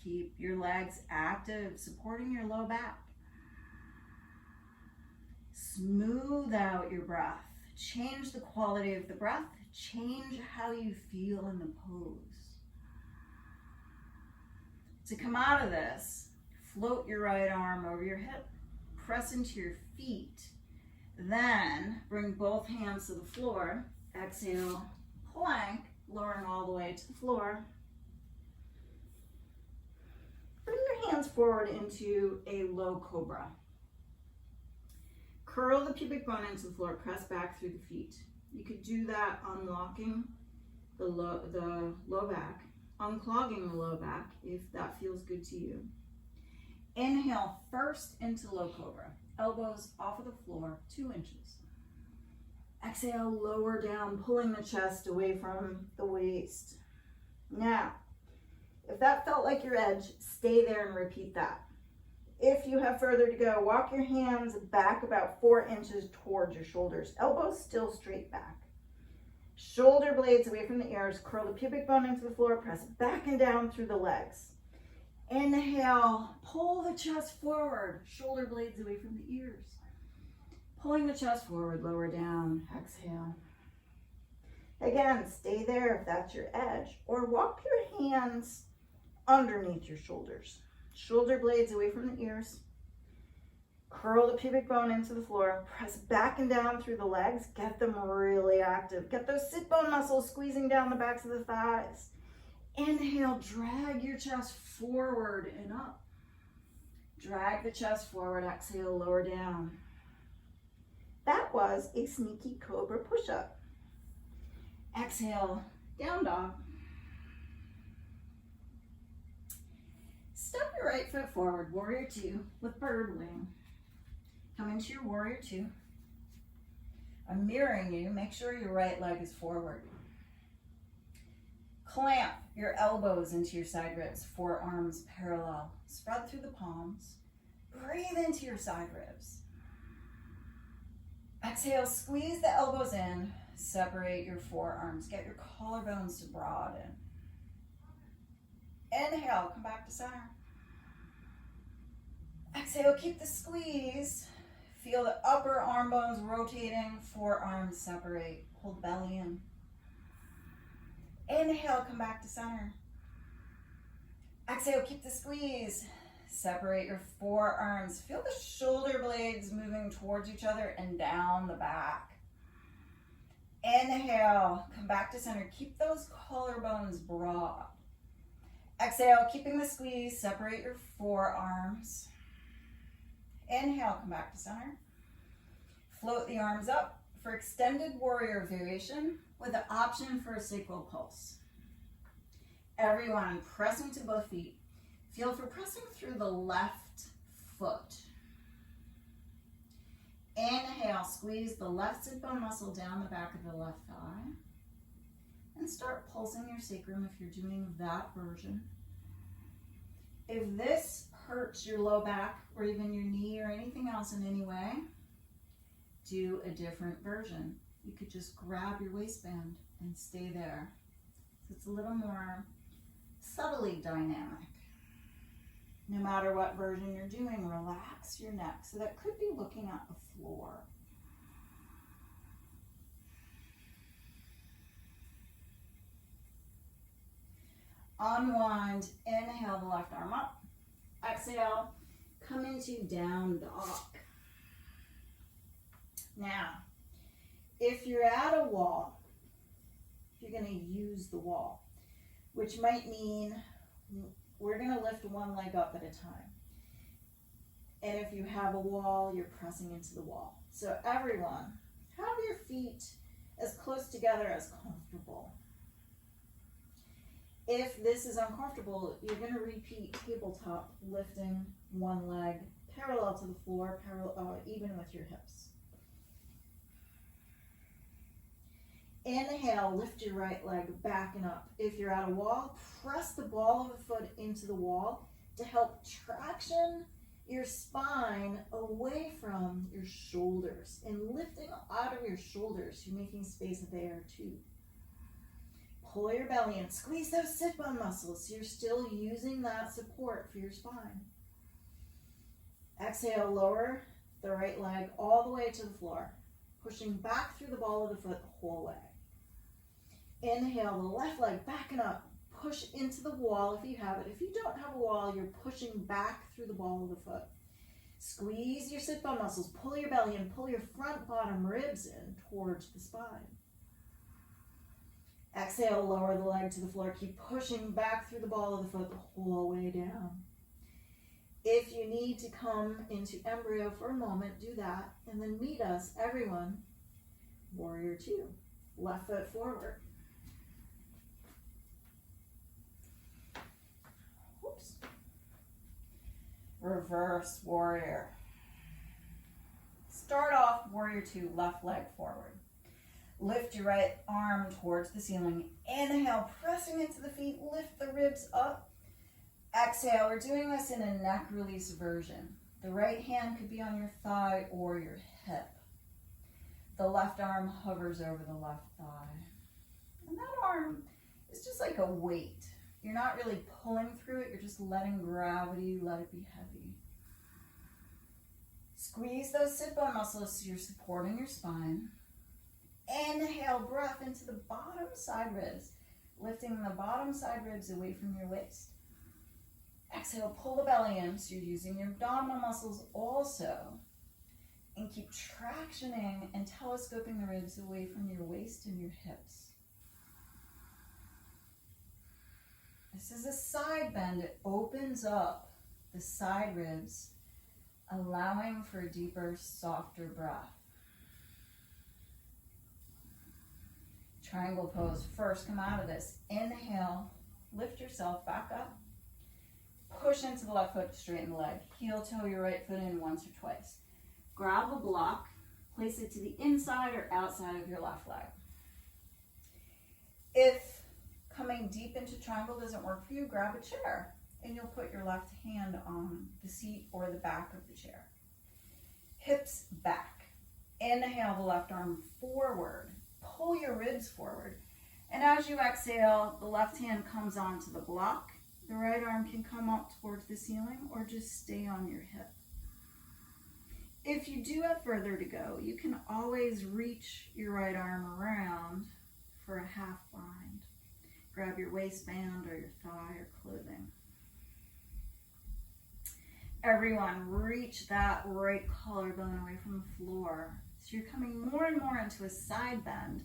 Keep your legs active, supporting your low back. Smooth out your breath. Change the quality of the breath. Change how you feel in the pose. To come out of this, float your right arm over your hip. Press into your feet. Then bring both hands to the floor. Exhale, plank, lowering all the way to the floor. Bring your hands forward into a low cobra. Curl the pubic bone into the floor, press back through the feet. You could do that unlocking the low back, unclogging the low back if that feels good to you. Inhale first into low cobra. Elbows off of the floor, 2 inches. Exhale, lower down, pulling the chest away from the waist. Now, if that felt like your edge, stay there and repeat that. If you have further to go, walk your hands back about 4 inches towards your shoulders. Elbows still straight back. Shoulder blades away from the ears. Curl the pubic bone into the floor. Press back and down through the legs. Inhale, pull the chest forward. Shoulder blades away from the ears. Pulling the chest forward, lower down. Exhale. Again, stay there if that's your edge. Or walk your hands underneath your shoulders. Shoulder blades away from the ears. Curl the pubic bone into the floor. Press back and down through the legs. Get them really active. Get those sit bone muscles squeezing down the backs of the thighs. Inhale, drag your chest forward and up. Drag the chest forward. Exhale, lower down. That was a sneaky Cobra Push Up. Exhale, down dog. Step your right foot forward, Warrior 2 with bird wing. Come into your Warrior 2. I'm mirroring you. Make sure your right leg is forward. Clamp your elbows into your side ribs, forearms parallel. Spread through the palms. Breathe into your side ribs. Exhale, squeeze the elbows in. Separate your forearms. Get your collarbones to broaden. Inhale, come back to center. Exhale, keep the squeeze. Feel the upper arm bones rotating, forearms separate. Hold belly in. Inhale, come back to center. Exhale, keep the squeeze. Separate your forearms. Feel the shoulder blades moving towards each other and down the back. Inhale, come back to center. Keep those collarbones broad. Exhale, keeping the squeeze. Separate your forearms. Inhale, come back to center. Float the arms up for extended warrior variation with an option for a sacral pulse. Everyone, pressing to both feet. Feel for pressing through the left foot. Inhale, squeeze the left sit bone muscle down the back of the left thigh. And start pulsing your sacrum if you're doing that version. If this hurts your low back or even your knee or anything else in any way, do a different version. You could just grab your waistband and stay there. So it's a little more subtly dynamic. No matter what version you're doing, relax your neck. So that could be looking at the floor. Unwind, inhale the left arm up. Exhale, come into down dog. Now, if you're at a wall, you're going to use the wall, which might mean we're going to lift one leg up at a time. And if you have a wall, you're pressing into the wall. So everyone, have your feet as close together as comfortable. If this is uncomfortable, you're going to repeat tabletop, lifting one leg parallel to the floor, even with your hips. Inhale, lift your right leg back and up. If you're at a wall, press the ball of the foot into the wall to help traction your spine away from your shoulders. And lifting out of your shoulders, you're making space there too. Pull your belly in, squeeze those sit bone muscles so you're still using that support for your spine. Exhale, lower the right leg all the way to the floor, pushing back through the ball of the foot the whole way. Inhale, the left leg back and up, push into the wall if you have it. If you don't have a wall, you're pushing back through the ball of the foot. Squeeze your sit bone muscles, pull your belly in, pull your front bottom ribs in towards the spine. Exhale, lower the leg to the floor. Keep pushing back through the ball of the foot the whole way down. If you need to come into embryo for a moment, do that. And then meet us, everyone, Warrior 2. Left foot forward. Oops. Reverse Warrior. Start off Warrior 2, left leg forward. Lift your right arm towards the ceiling. Inhale, pressing into the feet, lift the ribs up. Exhale, we're doing this in a neck release version. The right hand could be on your thigh or your hip. The left arm hovers over the left thigh. And that arm is just like a weight. You're not really pulling through it, you're just letting gravity, let it be heavy. Squeeze those sit bone muscles so you're supporting your spine. Inhale, breath into the bottom side ribs, lifting the bottom side ribs away from your waist. Exhale, pull the belly in, so you're using your abdominal muscles also. And keep tractioning and telescoping the ribs away from your waist and your hips. This is a side bend. It opens up the side ribs, allowing for a deeper, softer breath. Triangle pose. First, come out of this. Inhale, lift yourself back up. Push into the left foot, straighten the leg. Heel toe your right foot in once or twice. Grab a block, place it to the inside or outside of your left leg. If coming deep into triangle doesn't work for you, grab a chair and you'll put your left hand on the seat or the back of the chair. Hips back. Inhale the left arm forward. Pull your ribs forward. And as you exhale, the left hand comes onto the block. The right arm can come up towards the ceiling or just stay on your hip. If you do have further to go, you can always reach your right arm around for a half bind. Grab your waistband or your thigh or clothing. Everyone, reach that right collarbone away from the floor. So you're coming more and more into a side bend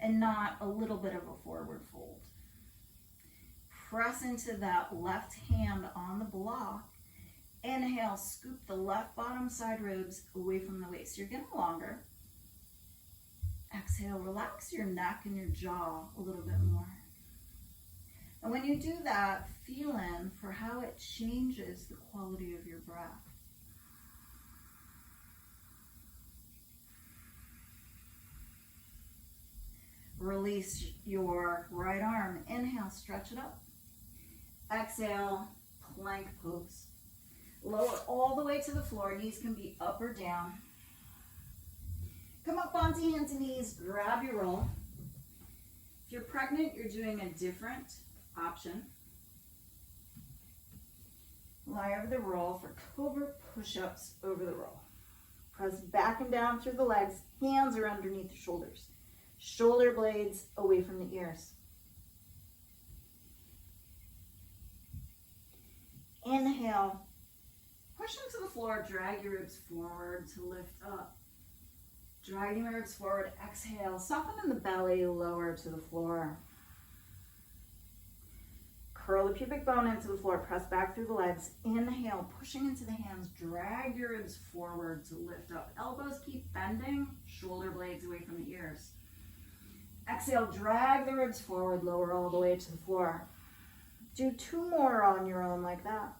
and not a little bit of a forward fold. Press into that left hand on the block. Inhale, scoop the left bottom side ribs away from the waist. You're getting longer. Exhale, relax your neck and your jaw a little bit more. And when you do that, feel in for how it changes the quality of your breath. Release your right arm. Inhale, stretch it up. Exhale, plank pose. Lower all the way to the floor. Knees can be up or down. Come up onto hands and knees. Grab your roll. If you're pregnant, you're doing a different option. Lie over the roll for Cobra Push Ups over the roll. Press back and down through the legs. Hands are underneath the shoulders. Shoulder blades away from the ears. Inhale. Push into the floor, drag your ribs forward to lift up. Dragging the ribs forward, exhale, soften in the belly, lower to the floor. Curl the pubic bone into the floor, press back through the legs. Inhale, pushing into the hands, drag your ribs forward to lift up. Elbows keep bending, shoulder blades away from the ears. Exhale, drag the ribs forward, lower all the way to the floor. Do 2 more on your own like that.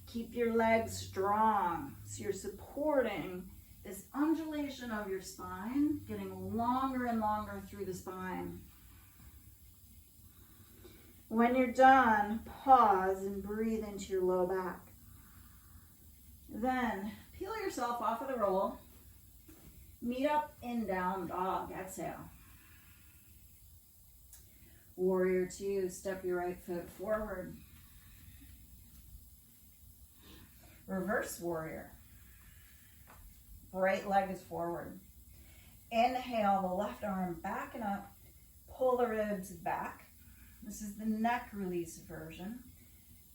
Keep your legs strong so you're supporting this undulation of your spine, getting longer and longer through the spine. When you're done, pause and breathe into your low back. Then peel yourself off of the roll. Meet up in down dog. Exhale. Warrior 2, step your right foot forward. Reverse Warrior. Right leg is forward. Inhale, the left arm back and up. Pull the ribs back. This is the neck release version.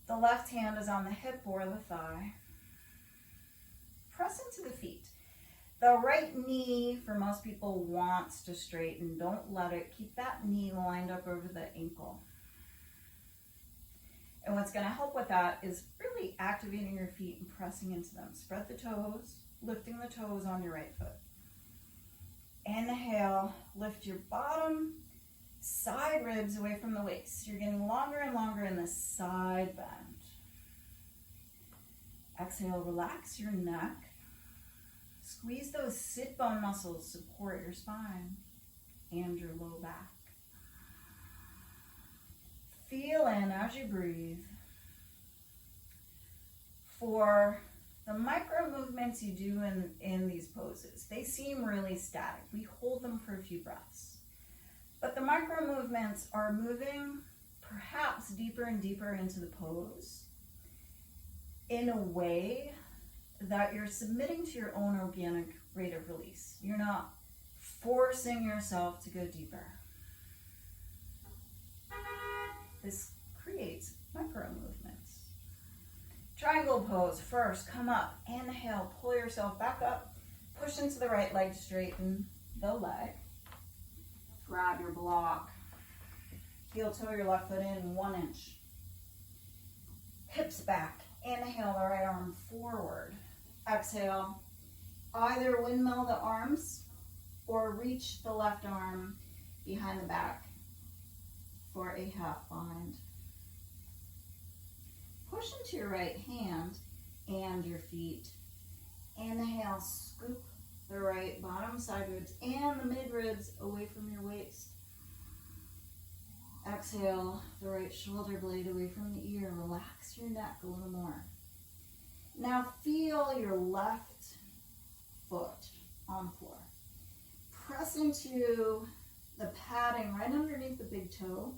The left hand is on the hip or the thigh. Press into the feet. The right knee, for most people, wants to straighten. Don't let it. Keep that knee lined up over the ankle. And what's going to help with that is really activating your feet and pressing into them. Spread the toes, lifting the toes on your right foot. Inhale, lift your bottom Side ribs away from the waist. You're getting longer and longer in the side bend. Exhale, relax your neck. Squeeze those sit bone muscles, support your spine and your low back. Feel in as you breathe. For the micro movements you do in these poses, they seem really static. We hold them for a few breaths. But the micro movements are moving perhaps deeper and deeper into the pose in a way that you're submitting to your own organic rate of release. You're not forcing yourself to go deeper. This creates micro movements. Triangle pose. First, come up, inhale, pull yourself back up, push into the right leg, straighten the leg. Grab your block. Heel toe your left foot in 1 inch. Hips back. Inhale the right arm forward. Exhale. Either windmill the arms or reach the left arm behind the back for a half bind. Push into your right hand and your feet. Inhale, scoop the right bottom side ribs and the mid ribs away from your waist. Exhale, the right shoulder blade away from the ear. Relax your neck a little more. Now feel your left foot on the floor. Press into the padding right underneath the big toe,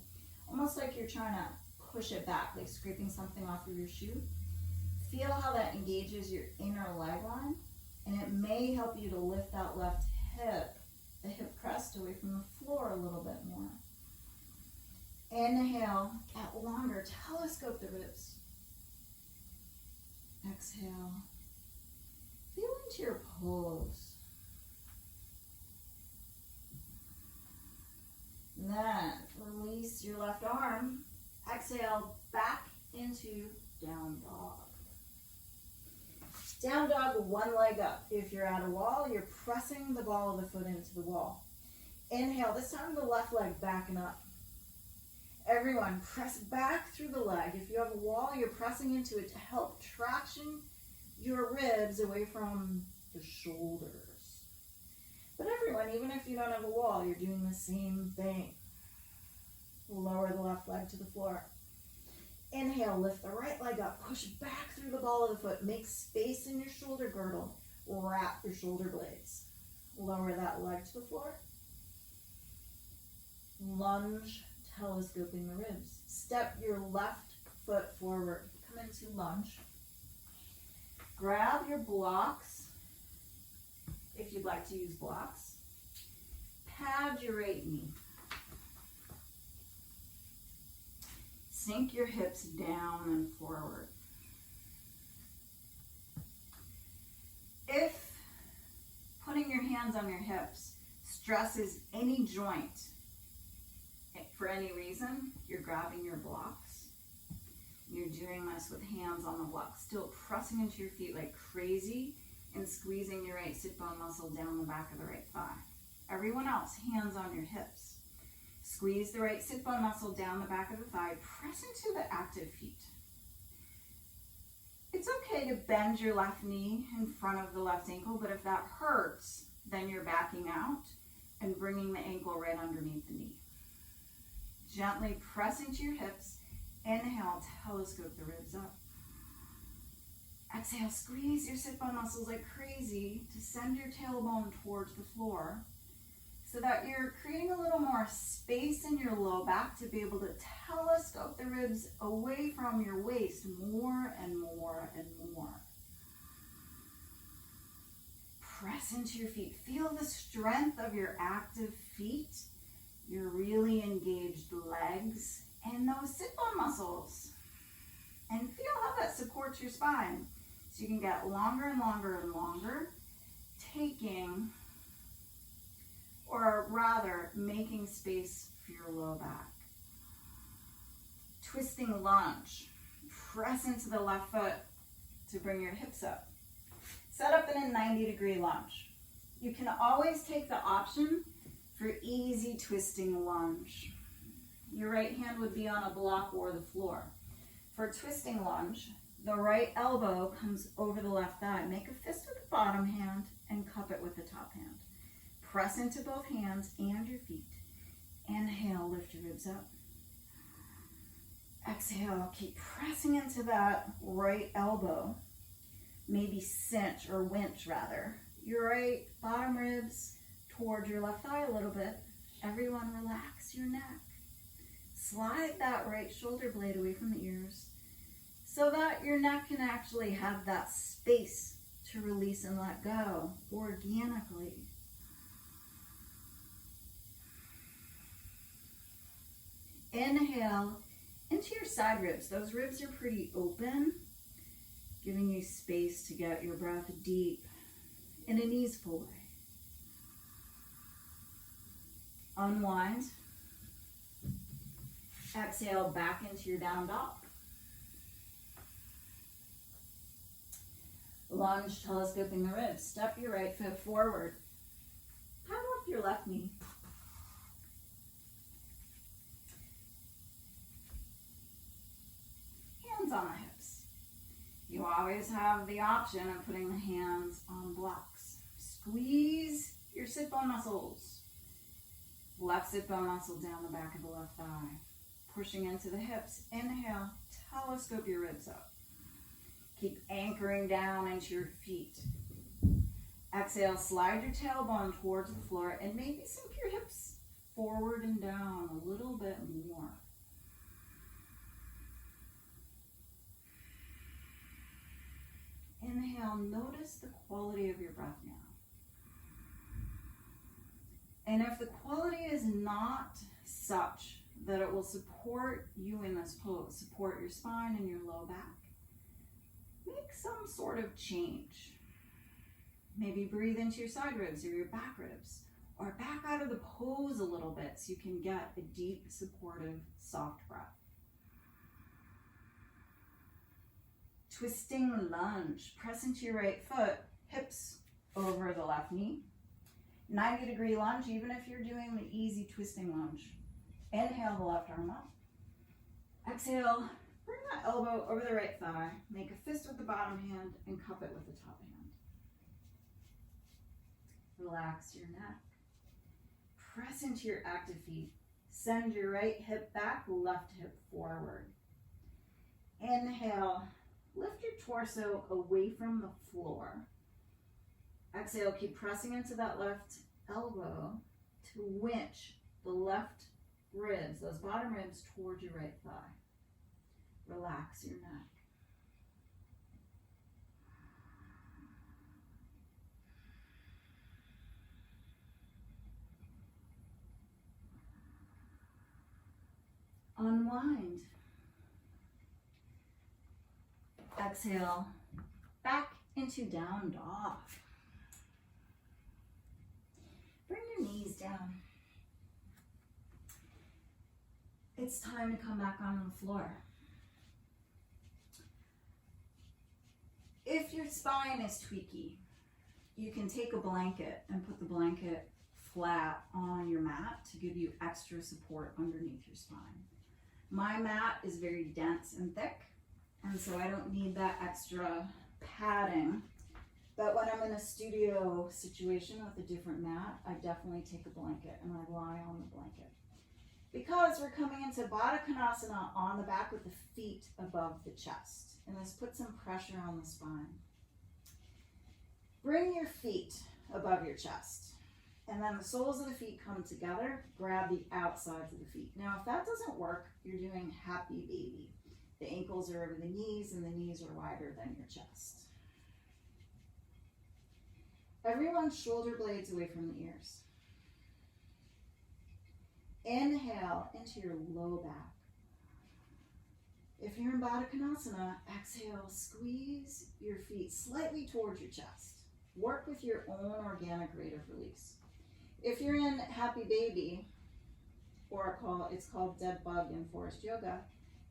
almost like you're trying to push it back, like scraping something off of your shoe. Feel how that engages your inner leg line, and it may help you to lift that left hip, the hip crest away from the floor a little bit more. Inhale, get longer, telescope the ribs. Exhale, feel into your pose. Then release your left arm. Exhale, back into down dog. Down dog, one leg up. If you're at a wall, you're pressing the ball of the foot into the wall. Inhale, this time the left leg backing up. Everyone, press back through the leg. If you have a wall, you're pressing into it to help traction your ribs away from the shoulders. But everyone, even if you don't have a wall, you're doing the same thing. Lower the left leg to the floor. Inhale, lift the right leg up. Push back through the ball of the foot. Make space in your shoulder girdle. Wrap your shoulder blades. Lower that leg to the floor. Lunge, telescoping the ribs. Step your left foot forward. Come into lunge. Grab your blocks, if you'd like to use blocks. Pad your right knee. Sink your hips down and forward. If putting your hands on your hips stresses any joint for any reason, you're grabbing your blocks. You're doing this with hands on the blocks, still pressing into your feet like crazy and squeezing your right sit bone muscle down the back of the right thigh. Everyone else, hands on your hips. Squeeze the right sit bone muscle down the back of the thigh. Press into the active feet. It's okay to bend your left knee in front of the left ankle, but if that hurts, then you're backing out and bringing the ankle right underneath the knee. Gently press into your hips. Inhale, telescope the ribs up. Exhale, squeeze your sit bone muscles like crazy to send your tailbone towards the floor so that you're creating a little more space in your low back to be able to telescope the ribs away from your waist more and more and more. Press into your feet. Feel the strength of your active feet, your really engaged legs, and those sit bone muscles. And feel how that supports your spine. So you can get longer and longer and longer, taking, or rather making space for your low back. Twisting lunge. Press into the left foot to bring your hips up. Set up in a 90-degree lunge. You can always take the option for easy twisting lunge. Your right hand would be on a block or the floor. For twisting lunge, the right elbow comes over the left thigh. Make a fist with the bottom hand and cup it with the top hand. Press into both hands and your feet. Inhale, lift your ribs up. Exhale, keep pressing into that right elbow. Maybe cinch or winch rather. Your right bottom ribs towards your left thigh a little bit. Everyone relax your neck. Slide that right shoulder blade away from the ears so that your neck can actually have that space to release and let go organically. Inhale into your side ribs. Those ribs are pretty open, giving you space to get your breath deep in an easeful way. Unwind. Exhale back into your down dog. Lunge, telescoping the ribs. Step your right foot forward. Paddle up your left knee. Hands on the hips. You always have the option of putting the hands on blocks. Squeeze your sit bone muscles. Left sit bone muscle down the back of the left thigh. Pushing into the hips. Inhale, telescope your ribs up. Keep anchoring down into your feet. Exhale, slide your tailbone towards the floor and maybe sink your hips forward and down a little bit more. Inhale, notice the quality of your breath now. And if the quality is not such that it will support you in this pose, support your spine and your low back, make some sort of change. Maybe breathe into your side ribs or your back ribs, or back out of the pose a little bit so you can get a deep, supportive, soft breath. Twisting lunge. Press into your right foot, hips over the left knee. 90-degree lunge, even if you're doing the easy twisting lunge. Inhale the left arm up. Exhale, bring that elbow over the right thigh. Make a fist with the bottom hand and cup it with the top hand. Relax your neck. Press into your active feet. Send your right hip back, left hip forward. Inhale, lift your torso away from the floor. Exhale, keep pressing into that left elbow to winch the left ribs, those bottom ribs, towards your right thigh. Relax your neck. Unwind. Exhale, back into down dog. Bring your knees down. It's time to come back onto the floor. If your spine is tweaky, you can take a blanket and put the blanket flat on your mat to give you extra support underneath your spine. My mat is very dense and thick, and so I don't need that extra padding. But when I'm in a studio situation with a different mat, I definitely take a blanket and I lie on the blanket. Because we're coming into Baddha Konasana on the back with the feet above the chest. And this puts some pressure on the spine. Bring your feet above your chest. And then the soles of the feet come together. Grab the outsides of the feet. Now, if that doesn't work, you're doing happy baby. The ankles are over the knees and the knees are wider than your chest. Everyone's shoulder blades away from the ears. Inhale into your low back. If you're in Baddha Konasana, exhale, squeeze your feet slightly towards your chest. Work with your own organic rate of release. If you're in Happy Baby, or it's called Dead Bug in Forrest Yoga,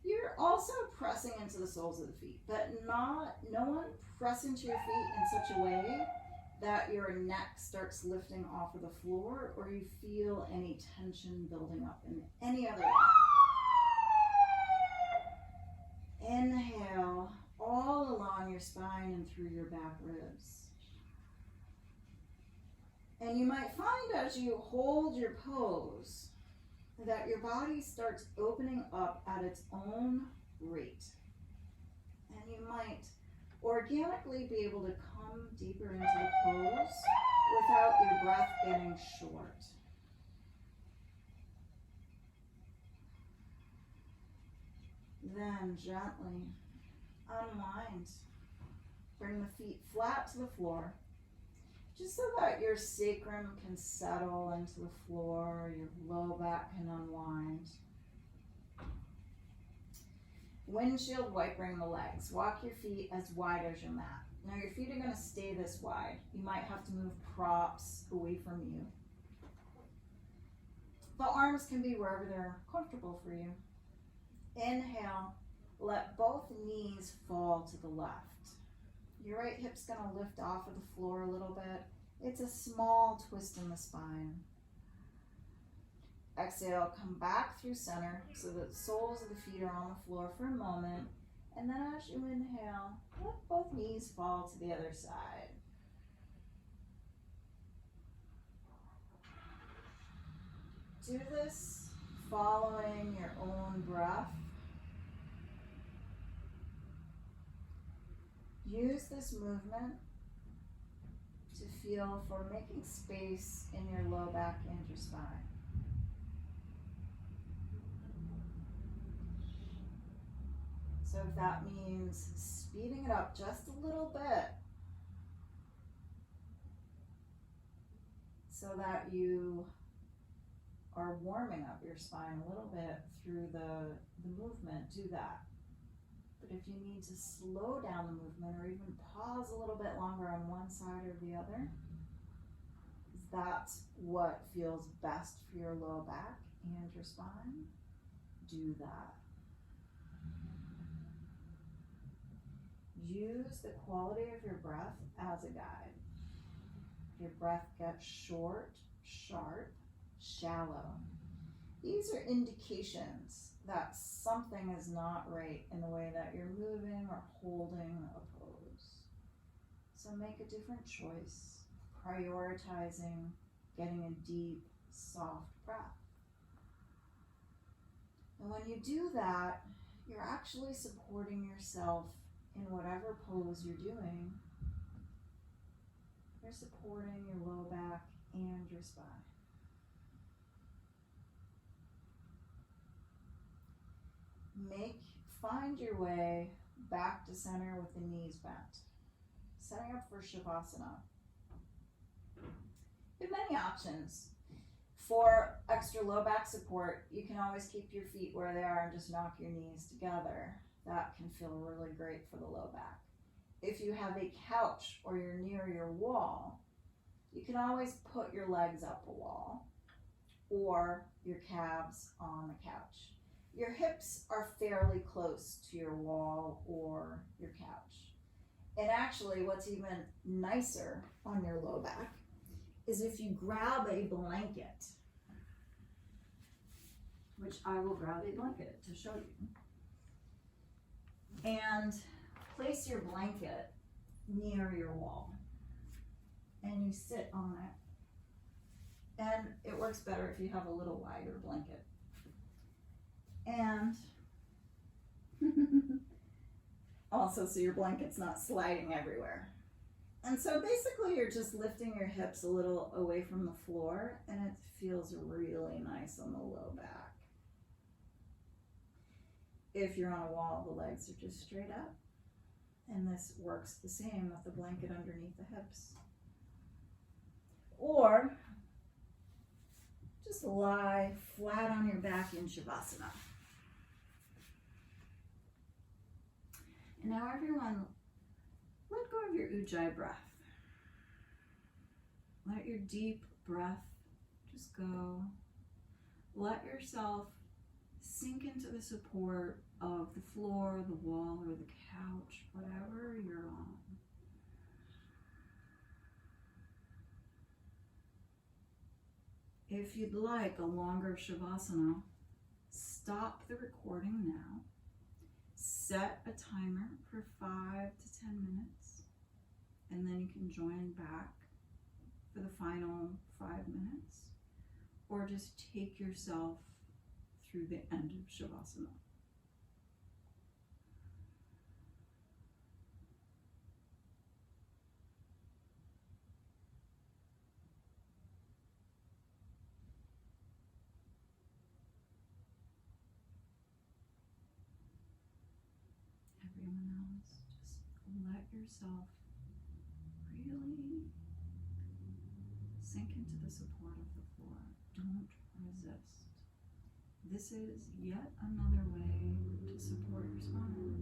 you're also pressing into the soles of the feet, but no one press into your feet in such a way that your neck starts lifting off of the floor or you feel any tension building up in any other way. going through your back ribs. And you might find as you hold your pose that your body starts opening up at its own rate. And you might organically be able to come deeper into the pose without your breath getting short. Then gently unwind. Bring the feet flat to the floor, just so that your sacrum can settle into the floor, your low back can unwind. Windshield wipering the legs. Walk your feet as wide as your mat. Now your feet are going to stay this wide. You might have to move props away from you. The arms can be wherever they're comfortable for you. Inhale, let both knees fall to the left. Your right hip's going to lift off of the floor a little bit. It's a small twist in the spine. Exhale, come back through center so that the soles of the feet are on the floor for a moment. And then as you inhale, let both knees fall to the other side. Do this following your own breath. Use this movement to feel for making space in your low back and your spine. So if that means speeding it up just a little bit so that you are warming up your spine a little bit through the movement, do that. But if you need to slow down the movement or even pause a little bit longer on one side or the other, that's what feels best for your low back and your spine, do that. Use the quality of your breath as a guide. Your breath gets short, sharp, shallow. These are indications that something is not right in the way that you're moving or holding a pose. So make a different choice, prioritizing getting a deep, soft breath. And when you do that, you're actually supporting yourself in whatever pose you're doing. You're supporting your low back and your spine. Find your way back to center with the knees bent. Setting up for Savasana. You have many options. For extra low back support, you can always keep your feet where they are and just knock your knees together. That can feel really great for the low back. If you have a couch or you're near your wall, you can always put your legs up a wall or your calves on the couch. Your hips are fairly close to your wall or your couch. And actually, what's even nicer on your low back is if you grab a blanket, which I will grab a blanket to show you, and place your blanket near your wall, and you sit on it. And it works better if you have a little wider blanket. And also so your blanket's not sliding everywhere. And so basically you're just lifting your hips a little away from the floor, and it feels really nice on the low back. If you're on a wall, the legs are just straight up. And this works the same with the blanket underneath the hips. Or just lie flat on your back in Savasana. And now everyone, let go of your Ujjayi breath. Let your deep breath just go. Let yourself sink into the support of the floor, the wall, or the couch, whatever you're on. If you'd like a longer Savasana, stop the recording now. Set a timer for 5 to 10 minutes and then you can join back for the final 5 minutes, or just take yourself through the end of Savasana. Everyone else, just let yourself really sink into the support of the floor. Don't resist. This is yet another way to support your spine.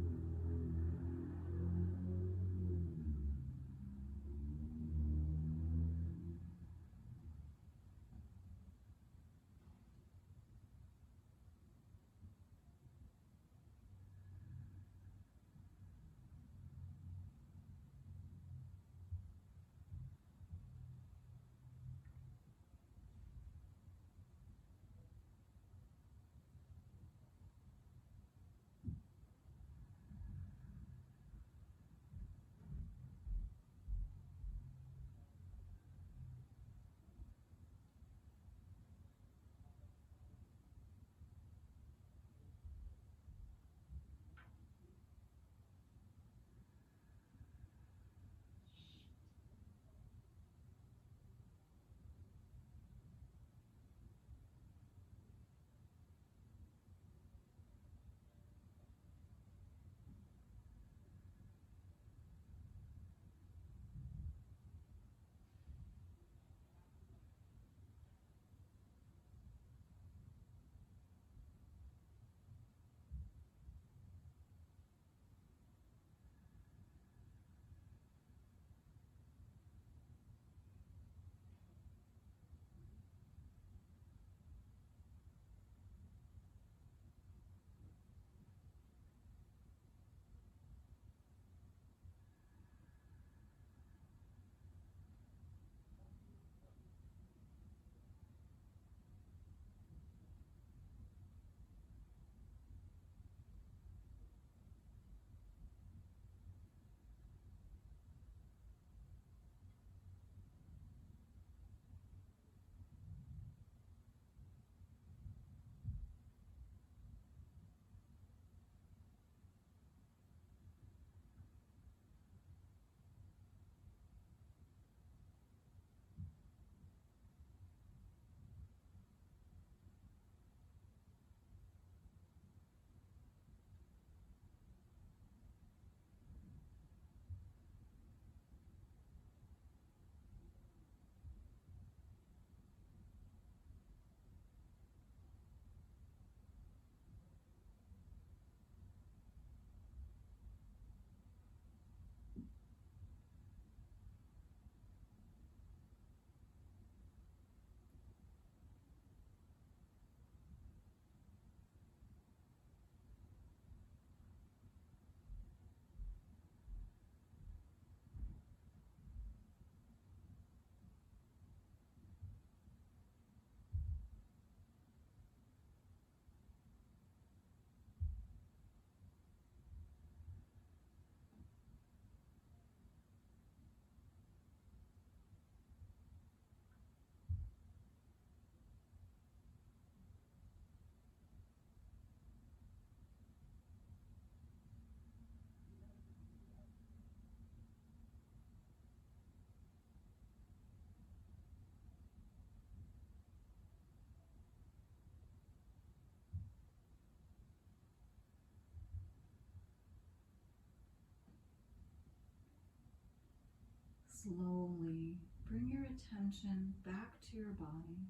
Slowly bring your attention back to your body.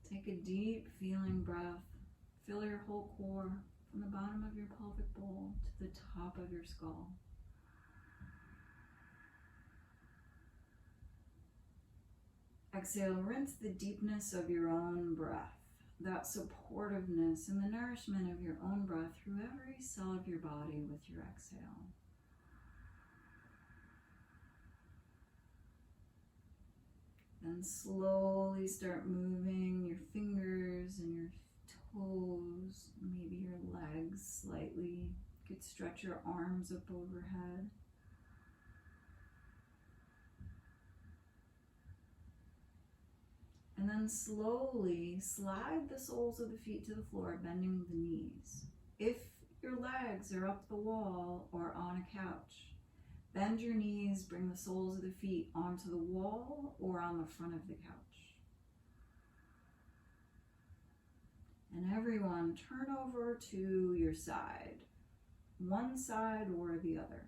Take a deep feeling breath. Fill your whole core from the bottom of your pelvic bowl to the top of your skull. Exhale, rinse the deepness of your own breath, that supportiveness and the nourishment of your own breath through every cell of your body with your exhale. Then slowly start moving your fingers and your toes, maybe your legs slightly. Get Stretch your arms up overhead. And then slowly slide the soles of the feet to the floor, bending the knees. If your legs are up the wall or on a couch, bend your knees, bring the soles of the feet onto the wall or on the front of the couch. And everyone, turn over to your side, one side or the other.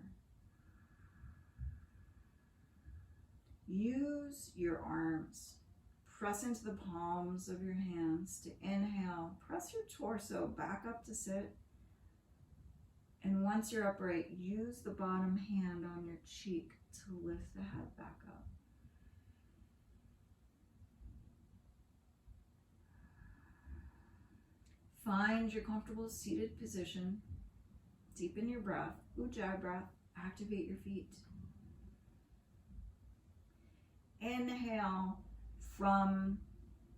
Use your arms. Press into the palms of your hands to inhale. Press your torso back up to sit. And once you're upright, use the bottom hand on your cheek to lift the head back up. Find your comfortable seated position. Deepen your breath. Ujjayi breath. Activate your feet. Inhale from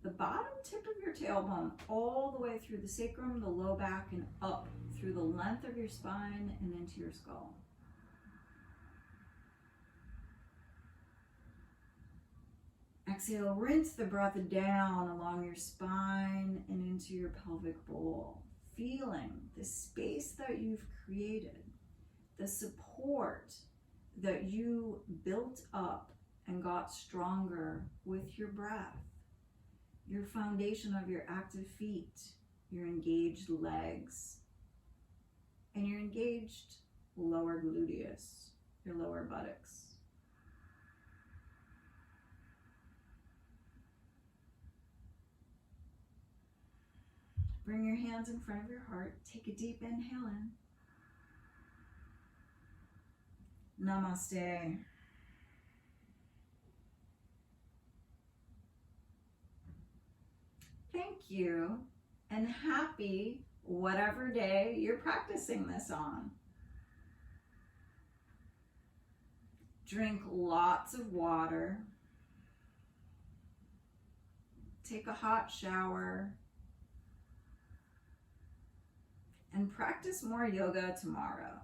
the bottom tip of your tailbone all the way through the sacrum, the low back, and up through the length of your spine and into your skull. Exhale, rinse the breath down along your spine and into your pelvic bowl, feeling the space that you've created, the support that you built up and got stronger with your breath, your foundation of your active feet, your engaged legs, and your engaged lower gluteus, your lower buttocks. Bring your hands in front of your heart. Take a deep inhale in. Namaste. Thank you, and happy whatever day you're practicing this on. Drink lots of water. Take a hot shower. And practice more yoga tomorrow.